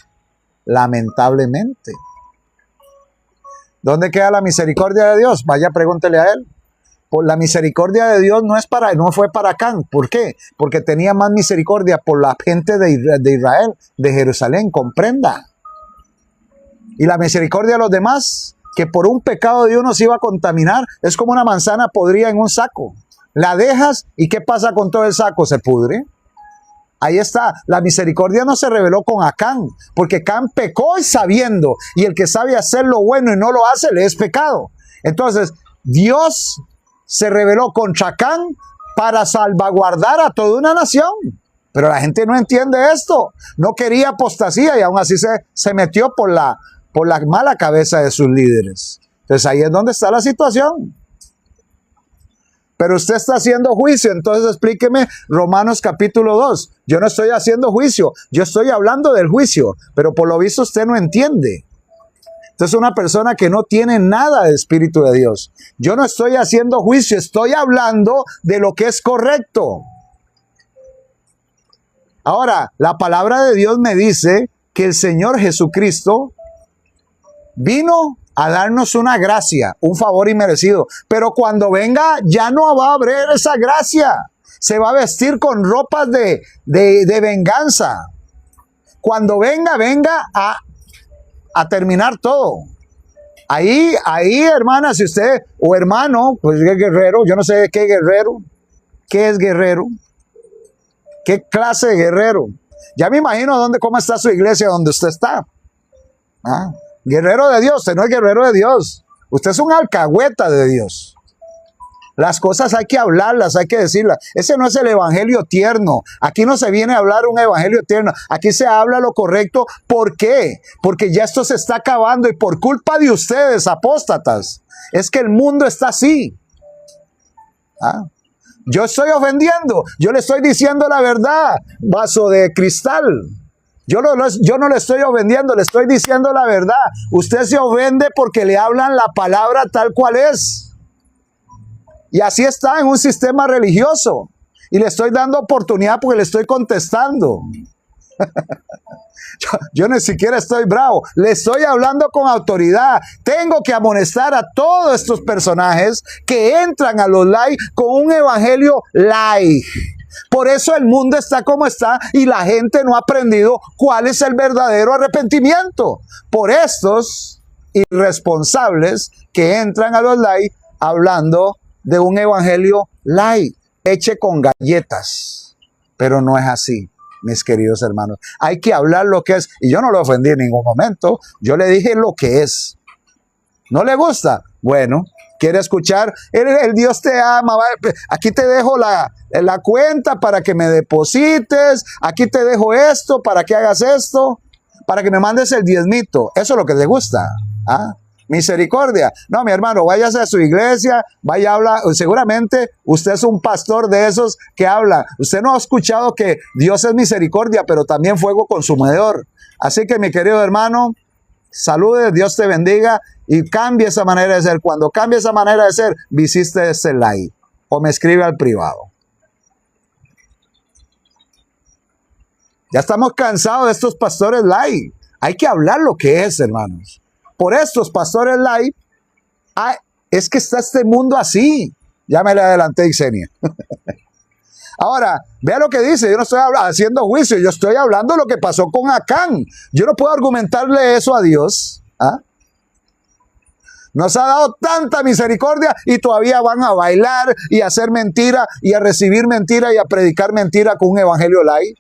lamentablemente. ¿Dónde queda la misericordia de Dios? Vaya, pregúntele a él. Por la misericordia de Dios no fue para Acán. ¿Por qué? Porque tenía más misericordia por la gente de Israel, de Jerusalén, comprenda. Y la misericordia de los demás, que por un pecado de uno se iba a contaminar, es como una manzana podrida en un saco. La dejas y ¿qué pasa con todo el saco? Se pudre. Ahí está, la misericordia no se reveló con Acán, porque Acán pecó y sabiendo, y el que sabe hacer lo bueno y no lo hace, le es pecado. Entonces, Dios se reveló contra Acán para salvaguardar a toda una nación. Pero la gente no entiende esto, no quería apostasía y aún así se metió por la mala cabeza de sus líderes. Entonces ahí es donde está la situación. Pero usted está haciendo juicio, entonces explíqueme Romanos capítulo 2. Yo no estoy haciendo juicio, yo estoy hablando del juicio, pero por lo visto usted no entiende. Entonces una persona que no tiene nada de Espíritu de Dios. Yo no estoy haciendo juicio, estoy hablando de lo que es correcto. Ahora, la palabra de Dios me dice que el Señor Jesucristo vino a darnos una gracia, un favor inmerecido. Pero cuando venga ya no va a haber esa gracia. Se va a vestir con ropas de venganza. Cuando venga a terminar todo. Ahí, hermana, si usted, o hermano, pues es guerrero, yo no sé qué guerrero, qué es guerrero, qué clase de guerrero. Ya me imagino cómo está su iglesia donde usted está. Guerrero de Dios, usted no es guerrero de Dios. Usted es un alcahueta de Dios. Las cosas hay que hablarlas, hay que decirlas. Ese no es el evangelio tierno. Aquí no se viene a hablar un evangelio tierno. Aquí se habla lo correcto. ¿Por qué? Porque ya esto se está acabando y por culpa de ustedes, apóstatas, es que el mundo está así. Yo estoy ofendiendo. Yo le estoy diciendo la verdad. Vaso de cristal. Yo no le estoy ofendiendo, le estoy diciendo la verdad. Usted se ofende porque le hablan la palabra tal cual es. Y así está en un sistema religioso. Y le estoy dando oportunidad porque le estoy contestando. Yo ni siquiera estoy bravo, le estoy hablando con autoridad. Tengo que amonestar a todos estos personajes que entran a los live con un evangelio live. Por eso el mundo está como está y la gente no ha aprendido cuál es el verdadero arrepentimiento. Por estos irresponsables que entran a los live hablando de un evangelio live, hecho con galletas. Pero no es así, mis queridos hermanos. Hay que hablar lo que es. Y yo no lo ofendí en ningún momento. Yo le dije lo que es. ¿No le gusta? Bueno, ¿quiere escuchar? El Dios te ama. Aquí te dejo la cuenta para que me deposites. Aquí te dejo esto para que hagas esto. Para que me mandes el diezmito. Eso es lo que te gusta. ¿Ah? Misericordia. No, mi hermano, váyase a su iglesia, vaya a hablar. Seguramente usted es un pastor de esos que habla. Usted no ha escuchado que Dios es misericordia, pero también fuego consumidor. Así que, mi querido hermano, salude, Dios te bendiga y cambie esa manera de ser. Cuando cambie esa manera de ser, visite ese live o me escribe al privado. Ya estamos cansados de estos pastores live. Hay que hablar lo que es, hermanos. Por estos pastores live, es que está este mundo así. Ya me le adelanté, Xenia. Ahora, vea lo que dice. Yo no estoy haciendo juicio, yo estoy hablando de lo que pasó con Acán. Yo no puedo argumentarle eso a Dios. ¿Ah? Nos ha dado tanta misericordia y todavía van a bailar y a hacer mentira y a recibir mentira y a predicar mentira con un evangelio live.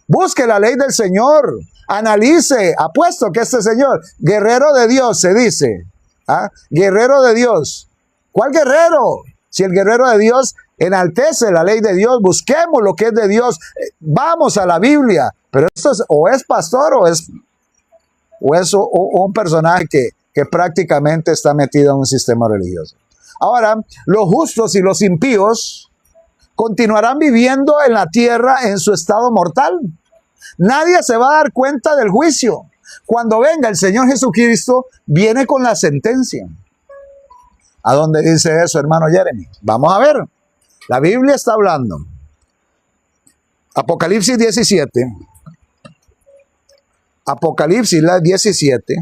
Busque la ley del Señor. Analice, apuesto que este señor, guerrero de Dios, se dice. ¿Ah? Guerrero de Dios. ¿Cuál guerrero? Si el guerrero de Dios enaltece la ley de Dios, busquemos lo que es de Dios. Vamos a la Biblia. Pero esto es, o es pastor o es un personaje que prácticamente está metido en un sistema religioso. Ahora, los justos y los impíos continuarán viviendo en la tierra en su estado mortal. Nadie se va a dar cuenta del juicio. Cuando venga el Señor Jesucristo, viene con la sentencia. ¿A dónde dice eso, hermano Jeremy? Vamos a ver. La Biblia está hablando. Apocalipsis 17. Apocalipsis 17.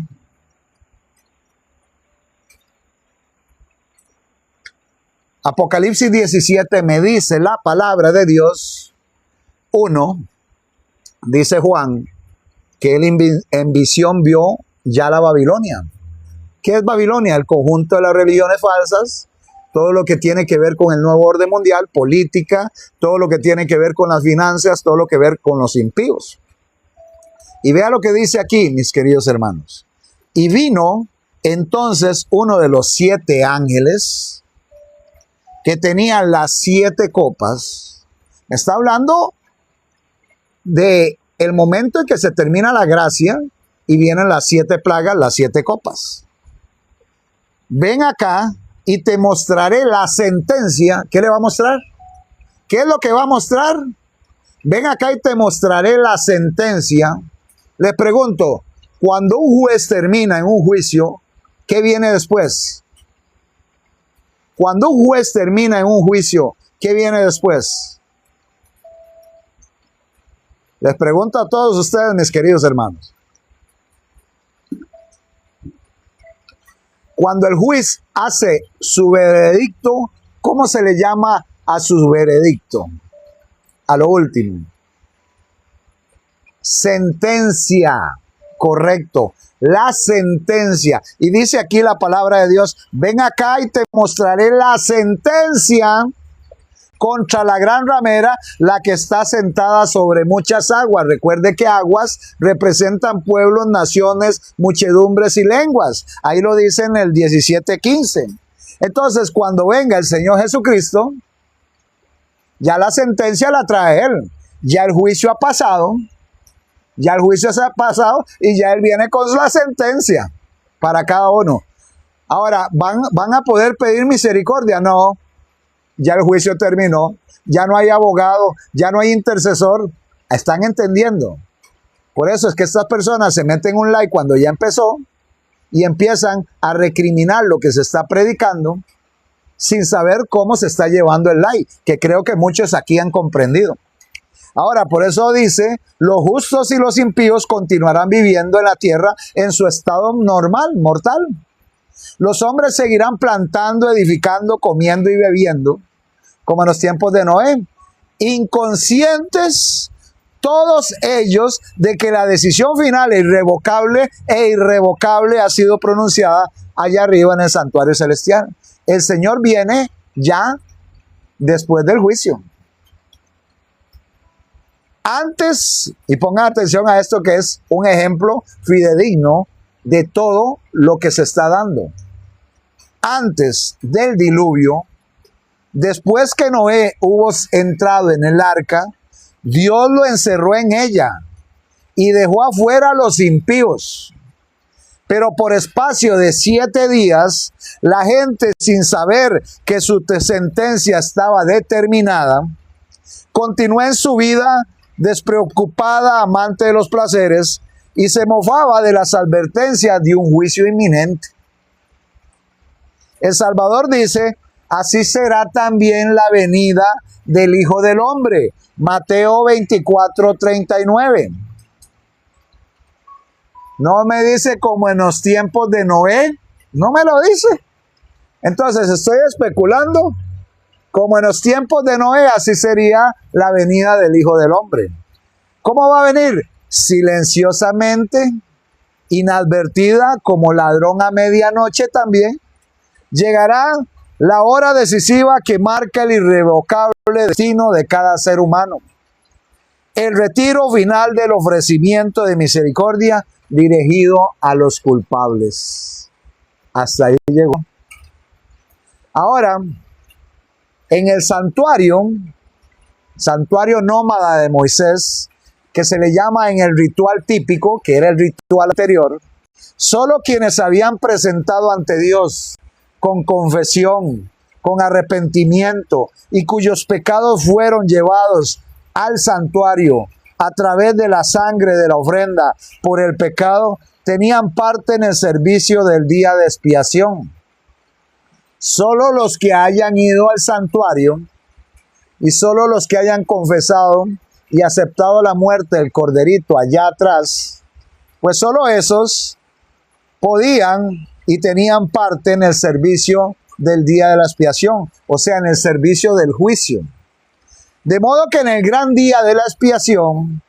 Apocalipsis 17 me dice la palabra de Dios. 1. Dice Juan que él en visión vio ya la Babilonia. ¿Qué es Babilonia? El conjunto de las religiones falsas, todo lo que tiene que ver con el nuevo orden mundial, política, todo lo que tiene que ver con las finanzas, todo lo que ver con los impíos. Y vea lo que dice aquí, mis queridos hermanos. Y vino entonces uno de los 7 ángeles que tenía las 7 copas. Me está hablando de el momento en que se termina la gracia y vienen las 7 plagas, las 7 copas. Ven acá y te mostraré la sentencia. ¿Qué le va a mostrar? ¿Qué es lo que va a mostrar? Ven acá y te mostraré la sentencia. Le pregunto, cuando un juez termina en un juicio, ¿qué viene después? Cuando un juez termina en un juicio, ¿qué viene después? Les pregunto a todos ustedes, mis queridos hermanos. Cuando el juez hace su veredicto, ¿cómo se le llama a su veredicto? A lo último. Sentencia. Correcto. La sentencia. Y dice aquí la palabra de Dios, ven acá y te mostraré la sentencia contra la gran ramera, la que está sentada sobre muchas aguas. Recuerde que aguas representan pueblos, naciones, muchedumbres y lenguas. Ahí lo dice en el 17:15. Entonces, cuando venga el Señor Jesucristo, ya la sentencia la trae Él. Ya el juicio ha pasado. Ya el juicio se ha pasado y ya Él viene con la sentencia para cada uno. Ahora, ¿van a poder pedir misericordia? No. Ya el juicio terminó, ya no hay abogado, ya no hay intercesor. ¿Están entendiendo? Por eso es que estas personas se meten un like cuando ya empezó y empiezan a recriminar lo que se está predicando sin saber cómo se está llevando el live, que creo que muchos aquí han comprendido. Ahora, por eso dice, los justos y los impíos continuarán viviendo en la tierra en su estado normal, mortal. Los hombres seguirán plantando, edificando, comiendo y bebiendo, como en los tiempos de Noé, inconscientes todos ellos de que la decisión final irrevocable e irrevocable ha sido pronunciada allá arriba en el santuario celestial. El Señor viene ya después del juicio. Antes, y pongan atención a esto que es un ejemplo fidedigno de todo lo que se está dando. Antes del diluvio, después que Noé hubo entrado en el arca, Dios lo encerró en ella y dejó afuera a los impíos. Pero por espacio de 7 días, la gente, sin saber que su sentencia estaba determinada, continuó en su vida despreocupada, amante de los placeres, y se mofaba de las advertencias de un juicio inminente. El Salvador dice, así será también la venida del Hijo del Hombre. Mateo 24:39. No me dice como en los tiempos de Noé, no me lo dice. Entonces estoy especulando, como en los tiempos de Noé, así sería la venida del Hijo del Hombre. ¿Cómo va a venir? Silenciosamente, inadvertida, como ladrón a medianoche también. Llegará la hora decisiva que marca el irrevocable destino de cada ser humano. El retiro final del ofrecimiento de misericordia dirigido a los culpables. Hasta ahí llegó. Ahora, en el santuario nómada de Moisés, que se le llama en el ritual típico, que era el ritual anterior, solo quienes habían presentado ante Dios con confesión, con arrepentimiento y cuyos pecados fueron llevados al santuario a través de la sangre de la ofrenda por el pecado, tenían parte en el servicio del día de expiación. Solo los que hayan ido al santuario y solo los que hayan confesado y aceptado la muerte del corderito allá atrás, pues solo esos podían y tenían parte en el servicio del día de la expiación, o sea, en el servicio del juicio. De modo que en el gran día de la expiación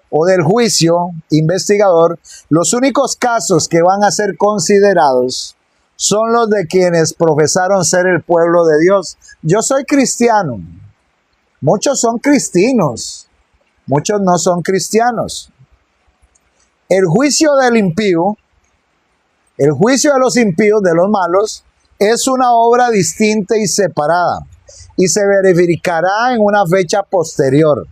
o del juicio investigador, los únicos casos que van a ser considerados son los de quienes profesaron ser el pueblo de Dios. Yo soy cristiano. Muchos son cristinos. Muchos no son cristianos. El juicio del impío, el juicio de los impíos, de los malos, es una obra distinta y separada y se verificará en una fecha posterior.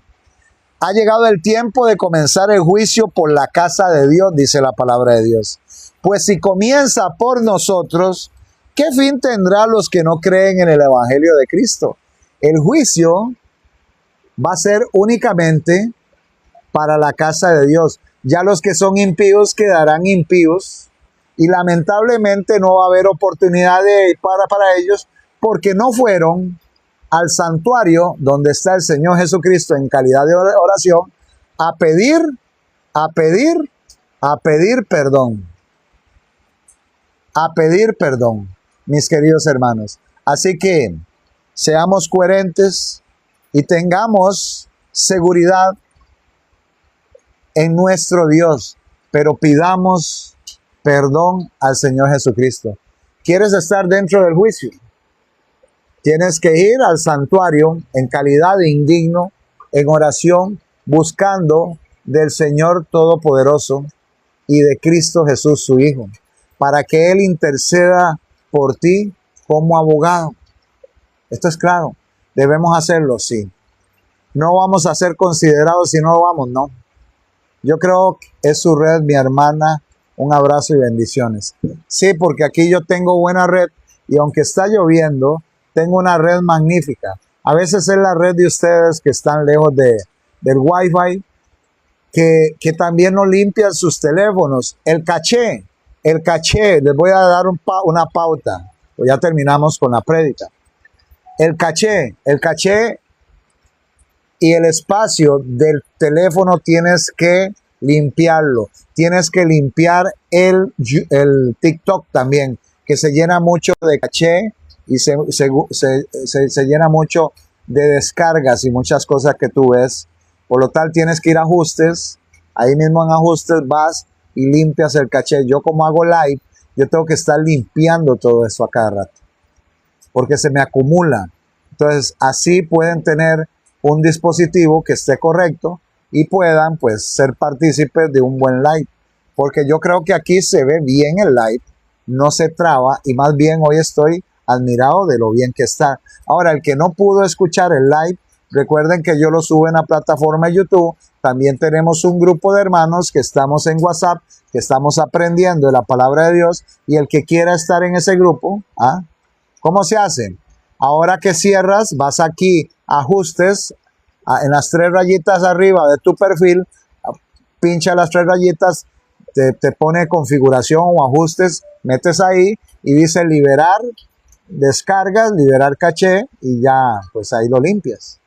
Ha llegado el tiempo de comenzar el juicio por la casa de Dios, dice la palabra de Dios. Pues si comienza por nosotros, ¿qué fin tendrá los que no creen en el Evangelio de Cristo? El juicio va a ser únicamente para la casa de Dios. Ya los que son impíos quedarán impíos y lamentablemente no va a haber oportunidad para ellos porque no fueron al santuario donde está el Señor Jesucristo en calidad de oración a pedir perdón. A pedir perdón, mis queridos hermanos. Así que seamos coherentes y tengamos seguridad en nuestro Dios, pero pidamos perdón al Señor Jesucristo. ¿Quieres estar dentro del juicio? Tienes que ir al santuario en calidad de indigno, en oración, buscando del Señor Todopoderoso y de Cristo Jesús, su Hijo, para que Él interceda por ti como abogado. Esto es claro. ¿Debemos hacerlo? Sí. No vamos a ser considerados si no vamos, no. Yo creo que es su red, mi hermana. Un abrazo y bendiciones. Sí, porque aquí yo tengo buena red y aunque está lloviendo, tengo una red magnífica. A veces es la red de ustedes que están lejos del Wi-Fi, que también no limpian sus teléfonos. El caché, les voy a dar una pauta. pues ya terminamos con la prédica. El caché y el espacio del teléfono tienes que limpiarlo. Tienes que limpiar el TikTok también, que se llena mucho de caché y se llena mucho de descargas y muchas cosas que tú ves. Por lo tal tienes que ir a ajustes. Ahí mismo en ajustes vas y limpias el caché. Yo como hago live, yo tengo que estar limpiando todo eso a cada rato, porque se me acumula. Entonces así pueden tener un dispositivo que esté correcto y puedan pues ser partícipes de un buen live, porque yo creo que aquí se ve bien el live, no se traba y más bien hoy estoy admirado de lo bien que está. Ahora, el que no pudo escuchar el live, recuerden que yo lo subo en la plataforma de YouTube. También tenemos un grupo de hermanos que estamos en WhatsApp, que estamos aprendiendo de la palabra de Dios, y el que quiera estar en ese grupo, ¿cómo se hace? Ahora que cierras, vas aquí a ajustes, en las 3 rayitas arriba de tu perfil, pincha las 3 rayitas, te pone configuración o ajustes, metes ahí y dice liberar, descargas, liberar caché y ya, pues ahí lo limpias.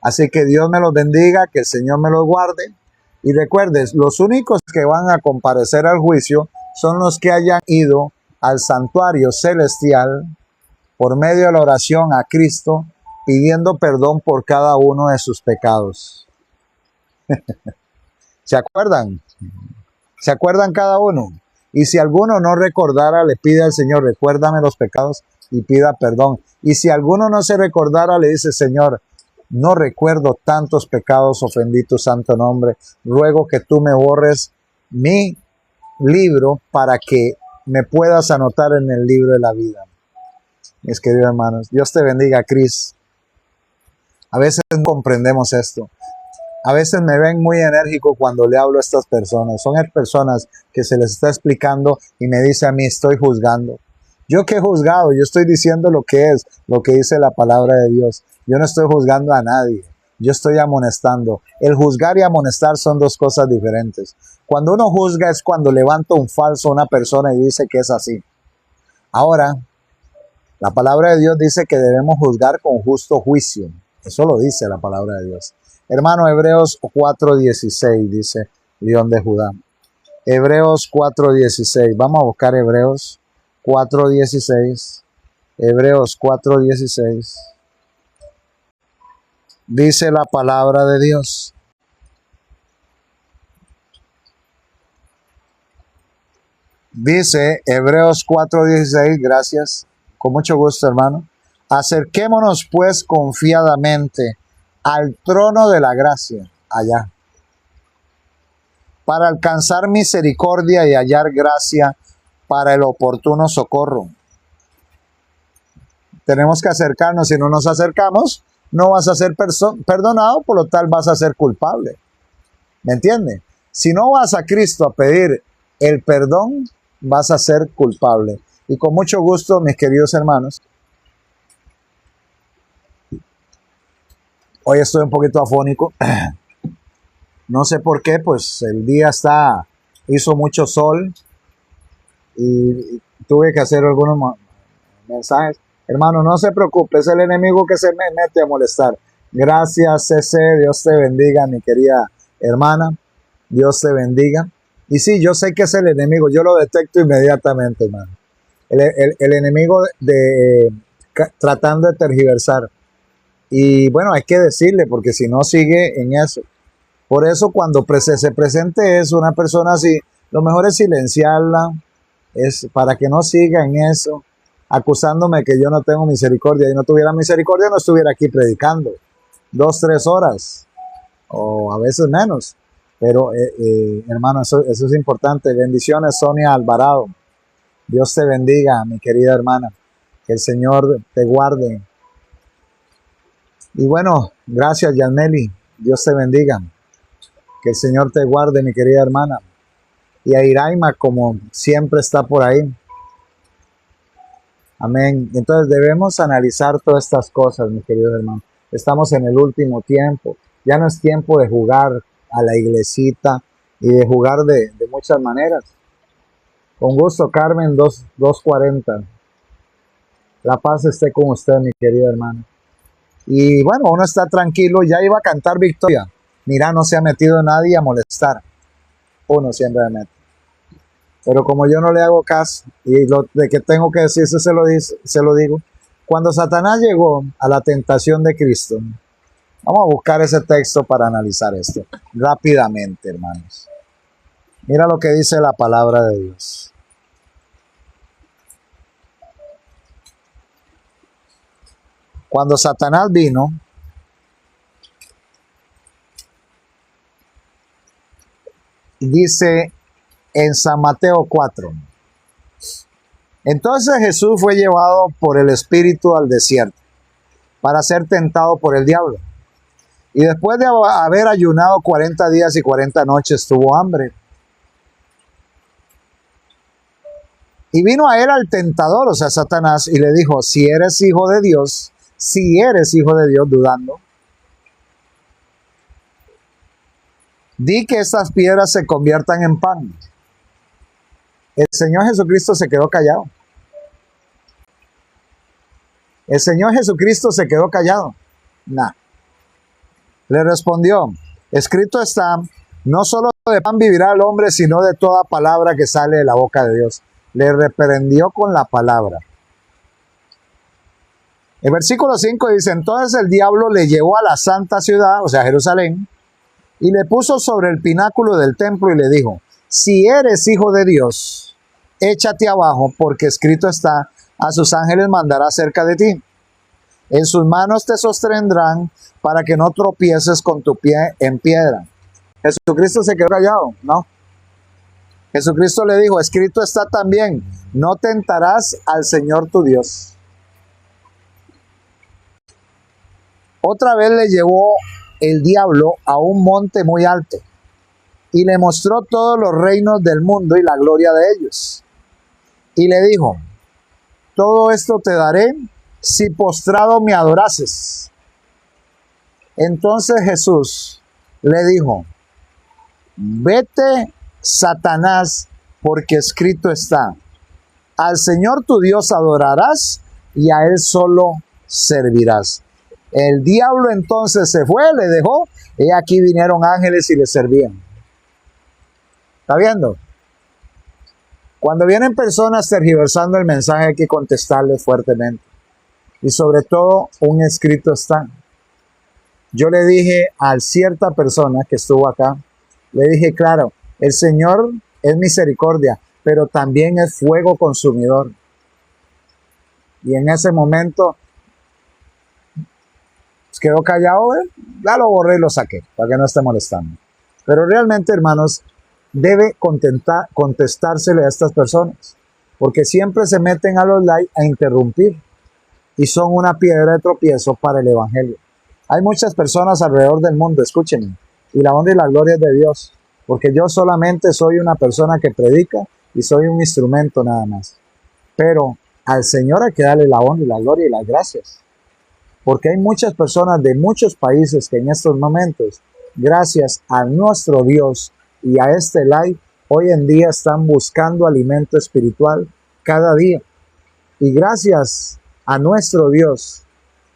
Así que Dios me los bendiga, que el Señor me los guarde. Y recuerdes, los únicos que van a comparecer al juicio son los que hayan ido al santuario celestial por medio de la oración a Cristo, pidiendo perdón por cada uno de sus pecados. ¿Se acuerdan? ¿Se acuerdan cada uno? Y si alguno no recordara, le pide al Señor, recuérdame los pecados y pida perdón. Y si alguno no se recordara, le dice, Señor, no recuerdo tantos pecados, ofendí tu santo nombre. Ruego que tú me borres mi libro para que me puedas anotar en el libro de la vida. Mis queridos hermanos, Dios te bendiga, Cris. A veces no comprendemos esto. A veces me ven muy enérgico cuando le hablo a estas personas. Son personas que se les está explicando y me dice a mí, estoy juzgando. ¿Yo qué he juzgado? Yo estoy diciendo lo que es, lo que dice la palabra de Dios. Yo no estoy juzgando a nadie. Yo estoy amonestando. El juzgar y amonestar son dos cosas diferentes. Cuando uno juzga es cuando levanta un falso a una persona y dice que es así. Ahora, la palabra de Dios dice que debemos juzgar con justo juicio. Eso lo dice la palabra de Dios. Hermano, Hebreos 4:16 dice León de Judá. Hebreos 4:16. Vamos a buscar Hebreos 4:16. Hebreos 4:16. Dice la palabra de Dios. Dice Hebreos 4:16. Gracias. Con mucho gusto, hermano. Acerquémonos pues confiadamente al trono de la gracia, allá, para alcanzar misericordia y hallar gracia para el oportuno socorro. Tenemos que acercarnos. Si no nos acercamos, no vas a ser perdonado, por lo tal vas a ser culpable. ¿Me entiende? Si no vas a Cristo a pedir el perdón, vas a ser culpable. Y con mucho gusto, mis queridos hermanos, hoy estoy un poquito afónico. No sé por qué, pues el día hizo mucho sol y tuve que hacer algunos mensajes. Hermano, no se preocupe, es el enemigo que se me mete a molestar. Gracias, CC, Dios te bendiga, mi querida hermana. Dios te bendiga. Y sí, yo sé que es el enemigo, yo lo detecto inmediatamente, hermano. El enemigo tratando de tergiversar. Y bueno, hay que decirle, porque si no sigue en eso. Por eso cuando se presente eso, una persona así, lo mejor es silenciarla, es para que no siga en eso, acusándome que yo no tengo misericordia. Y no tuviera misericordia, no estuviera aquí predicando 2, 3 horas, o a veces menos. Pero hermano, eso es importante. Bendiciones, Sonia Alvarado. Dios te bendiga, mi querida hermana. Que el Señor te guarde. Y bueno, gracias, Yaneli. Dios te bendiga. Que el Señor te guarde, mi querida hermana. Y a Iraima, como siempre, está por ahí. Amén. Entonces debemos analizar todas estas cosas, mis queridos hermanos. Estamos en el último tiempo. Ya no es tiempo de jugar a la iglesita y de jugar de muchas maneras. Con gusto, Carmen 240. La paz esté con usted, mi querido hermano. Y bueno, uno está tranquilo, ya iba a cantar victoria. Mira, no se ha metido nadie a molestar. Uno siempre me mete. Pero como yo no le hago caso, y lo de que tengo que decirse se lo digo. Cuando Satanás llegó a la tentación de Cristo, vamos a buscar ese texto para analizar esto rápidamente, hermanos. Mira lo que dice la palabra de Dios. Cuando Satanás vino, dice en San Mateo 4. Entonces Jesús fue llevado por el Espíritu al desierto para ser tentado por el diablo. Y después de haber ayunado 40 días y 40 noches, tuvo hambre. Y vino a él al tentador, o sea, Satanás, y le dijo, si eres hijo de Dios, dudando, di que estas piedras se conviertan en pan. El Señor Jesucristo se quedó callado. El Señor Jesucristo se quedó callado. Nah. Le respondió, escrito está, no solo de pan vivirá el hombre, sino de toda palabra que sale de la boca de Dios. Le reprendió con la palabra. El versículo 5 dice, entonces el diablo le llevó a la santa ciudad, o sea, Jerusalén, y le puso sobre el pináculo del templo y le dijo, si eres hijo de Dios, échate abajo, porque escrito está, a sus ángeles mandará cerca de ti. En sus manos te sostendrán para que no tropieces con tu pie en piedra. Jesucristo se quedó callado, ¿no? Jesucristo le dijo, escrito está también, no tentarás al Señor tu Dios. Otra vez le llevó el diablo a un monte muy alto y le mostró todos los reinos del mundo y la gloria de ellos. Y le dijo, todo esto te daré si postrado me adorases. Entonces Jesús le dijo, vete, Satanás, porque escrito está, al Señor tu Dios adorarás y a Él solo servirás. El diablo entonces se fue, le dejó, y aquí vinieron ángeles y le servían. ¿Está viendo? Cuando vienen personas tergiversando el mensaje hay que contestarles fuertemente. Y sobre todo, un escrito está. Yo le dije a cierta persona que estuvo acá, le dije, claro, el Señor es misericordia, pero también es fuego consumidor. Y en ese momento quedó callado, ya lo borré y lo saqué, para que no esté molestando. Pero realmente, hermanos, debe contestársele a estas personas, porque siempre se meten a los likes a interrumpir y son una piedra de tropiezo para el evangelio. Hay muchas personas alrededor del mundo, escúchenme, y la honra y la gloria es de Dios, porque yo solamente soy una persona que predica y soy un instrumento nada más. Pero al Señor hay que darle la honra y la gloria y las gracias, porque hay muchas personas de muchos países que en estos momentos, gracias a nuestro Dios y a este live, hoy en día están buscando alimento espiritual cada día. Y gracias a nuestro Dios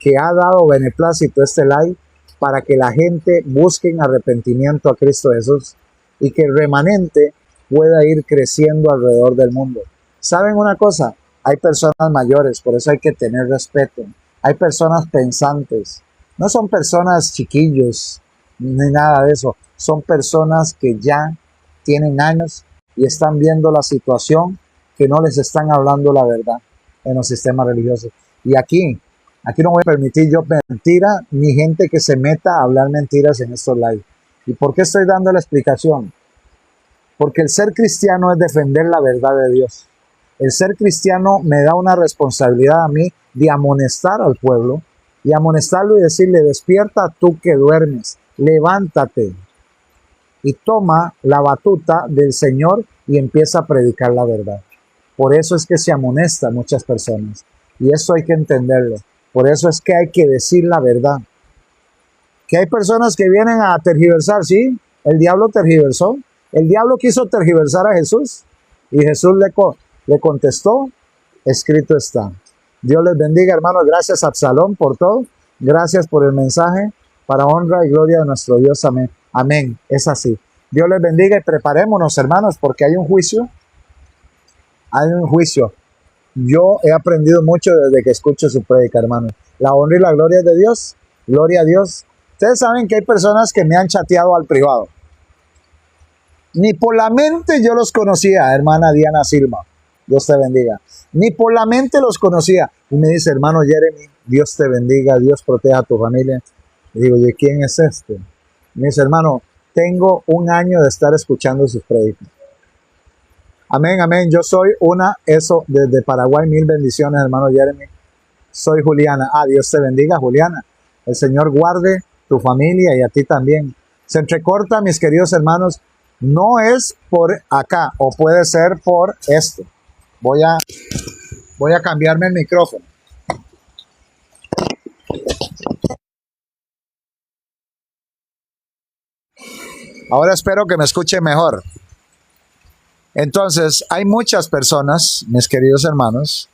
que ha dado beneplácito este live para que la gente busque en arrepentimiento a Cristo Jesús y que el remanente pueda ir creciendo alrededor del mundo. ¿Saben una cosa? Hay personas mayores, por eso hay que tener respeto. Hay personas pensantes. No son personas chiquillos ni nada de eso. Son personas que ya tienen años y están viendo la situación, que no les están hablando la verdad en los sistemas religiosos. Y aquí no voy a permitir yo mentira ni gente que se meta a hablar mentiras en estos lives. ¿Y por qué estoy dando la explicación? Porque el ser cristiano es defender la verdad de Dios. El ser cristiano me da una responsabilidad a mí de amonestar al pueblo y amonestarlo y decirle, despierta tú que duermes, levántate y toma la batuta del Señor y empieza a predicar la verdad. Por eso es que se amonesta a muchas personas y eso hay que entenderlo. Por eso es que hay que decir la verdad. Que hay personas que vienen a tergiversar, sí, el diablo tergiversó. El diablo quiso tergiversar a Jesús y Jesús le contestó, escrito está. Dios les bendiga, hermanos. Gracias, Absalón, por todo. Gracias por el mensaje. Para honra y gloria de nuestro Dios. Amén. Amén. Es así. Dios les bendiga y preparémonos, hermanos, porque hay un juicio. Hay un juicio. Yo he aprendido mucho desde que escucho su prédica, hermanos. La honra y la gloria es de Dios. Gloria a Dios. Ustedes saben que hay personas que me han chateado al privado. Ni por la mente yo los conocía, hermana Diana Silva. Dios te bendiga. Ni por la mente los conocía. Y me dice, hermano Jeremy, Dios te bendiga, Dios proteja a tu familia. Y digo, ¿y quién es este? Y me dice, hermano, tengo un año de estar escuchando sus prédicas. Amén, amén. Yo soy eso desde Paraguay. Mil bendiciones, hermano Jeremy. Soy Juliana. Dios te bendiga, Juliana. El Señor guarde tu familia y a ti también. Se entrecorta, mis queridos hermanos. No es por acá, o puede ser por esto. Voy a cambiarme el micrófono. Ahora espero que me escuche mejor. Entonces, hay muchas personas, mis queridos hermanos,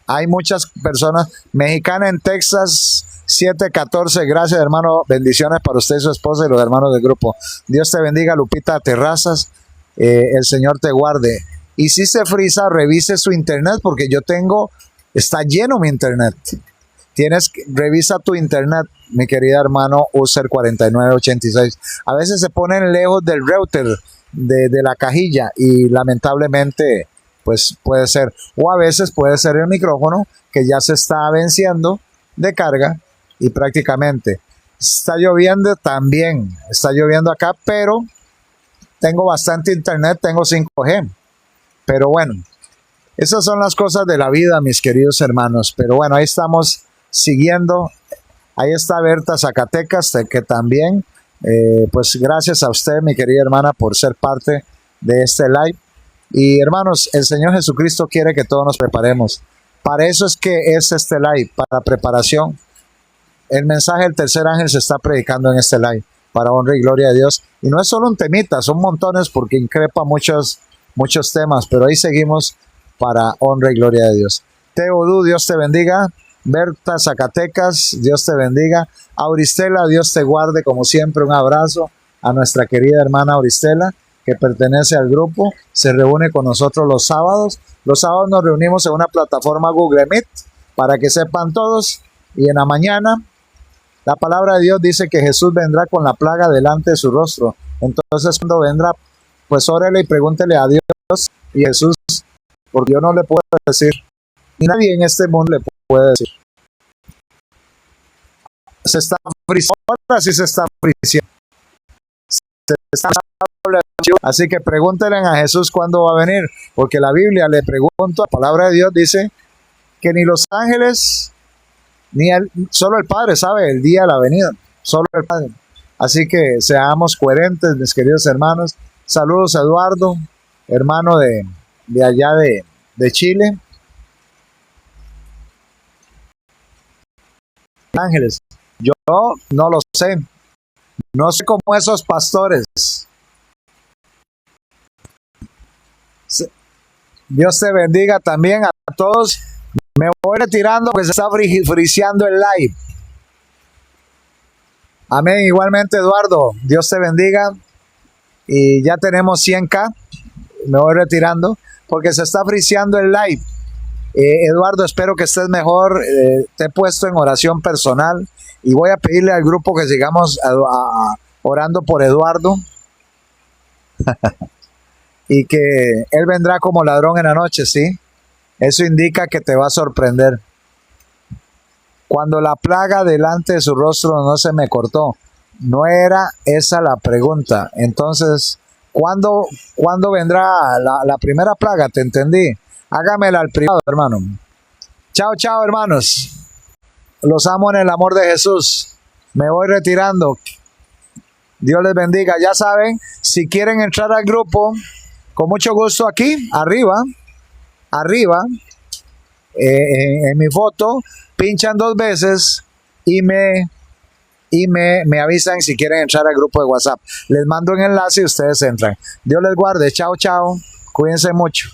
hay muchas personas, mexicana en Texas, 714, gracias hermano, bendiciones para usted y su esposa y los hermanos del grupo. Dios te bendiga, Lupita Terrazas, el Señor te guarde. Y si se frisa, revise su internet, porque está lleno mi internet. Revisa tu internet, mi querida hermano, user 4986. A veces se ponen lejos del router, de la cajilla, y lamentablemente pues puede ser, o a veces puede ser el micrófono que ya se está venciendo de carga y prácticamente está lloviendo también, está lloviendo acá, pero tengo bastante internet, tengo 5G, pero bueno, esas son las cosas de la vida, mis queridos hermanos, pero bueno, ahí estamos siguiendo. Ahí está Berta Zacatecas, que también pues gracias a usted, mi querida hermana, por ser parte de este live. Y hermanos, el Señor Jesucristo quiere que todos nos preparemos. Para eso es que es este live, para preparación. El mensaje del tercer ángel se está predicando en este live, para honra y gloria de Dios. Y no es solo un temita, son montones porque increpa muchos temas, pero ahí seguimos para honra y gloria de Dios. Teodú, Dios te bendiga. Berta Zacatecas, Dios te bendiga. Auristela, Dios te guarde, como siempre, un abrazo a nuestra querida hermana Auristela, que pertenece al grupo, se reúne con nosotros los sábados. Los sábados nos reunimos en una plataforma Google Meet, para que sepan todos, y en la mañana la palabra de Dios dice que Jesús vendrá con la plaga delante de su rostro. Entonces cuando vendrá, pues órele y pregúntele a Dios y Jesús, porque yo no le puedo decir, ni nadie en este mundo le puede decir. Se está friciando, ahora sí se está friciando. Así que pregúntenle a Jesús cuándo va a venir, porque la Biblia le pregunta, la palabra de Dios dice que ni los ángeles, solo el Padre sabe el día de la venida, solo el Padre. Así que seamos coherentes, mis queridos hermanos. Saludos a Eduardo, hermano de allá de Chile. Ángeles, yo no lo sé. No sé cómo esos pastores. Dios te bendiga también a todos. Me voy retirando porque se está friseando el live. Amén. Igualmente, Eduardo, Dios te bendiga. Y ya tenemos 100K. Me voy retirando porque se está friseando el live. Eduardo, espero que estés mejor. Te he puesto en oración personal y voy a pedirle al grupo que sigamos orando por Eduardo y que él vendrá como ladrón en la noche, ¿sí? Eso indica que te va a sorprender. Cuando la plaga delante de su rostro no se me cortó, no era esa la pregunta. Entonces, ¿cuándo vendrá la primera plaga? Te entendí. Hágamela al privado, hermano. Chao, chao, hermanos. Los amo en el amor de Jesús. Me voy retirando. Dios les bendiga. Ya saben, si quieren entrar al grupo, con mucho gusto aquí, arriba, en mi foto, pinchan 2 veces y me avisan si quieren entrar al grupo de WhatsApp. Les mando un enlace y ustedes entran. Dios les guarde. Chao, chao. Cuídense mucho.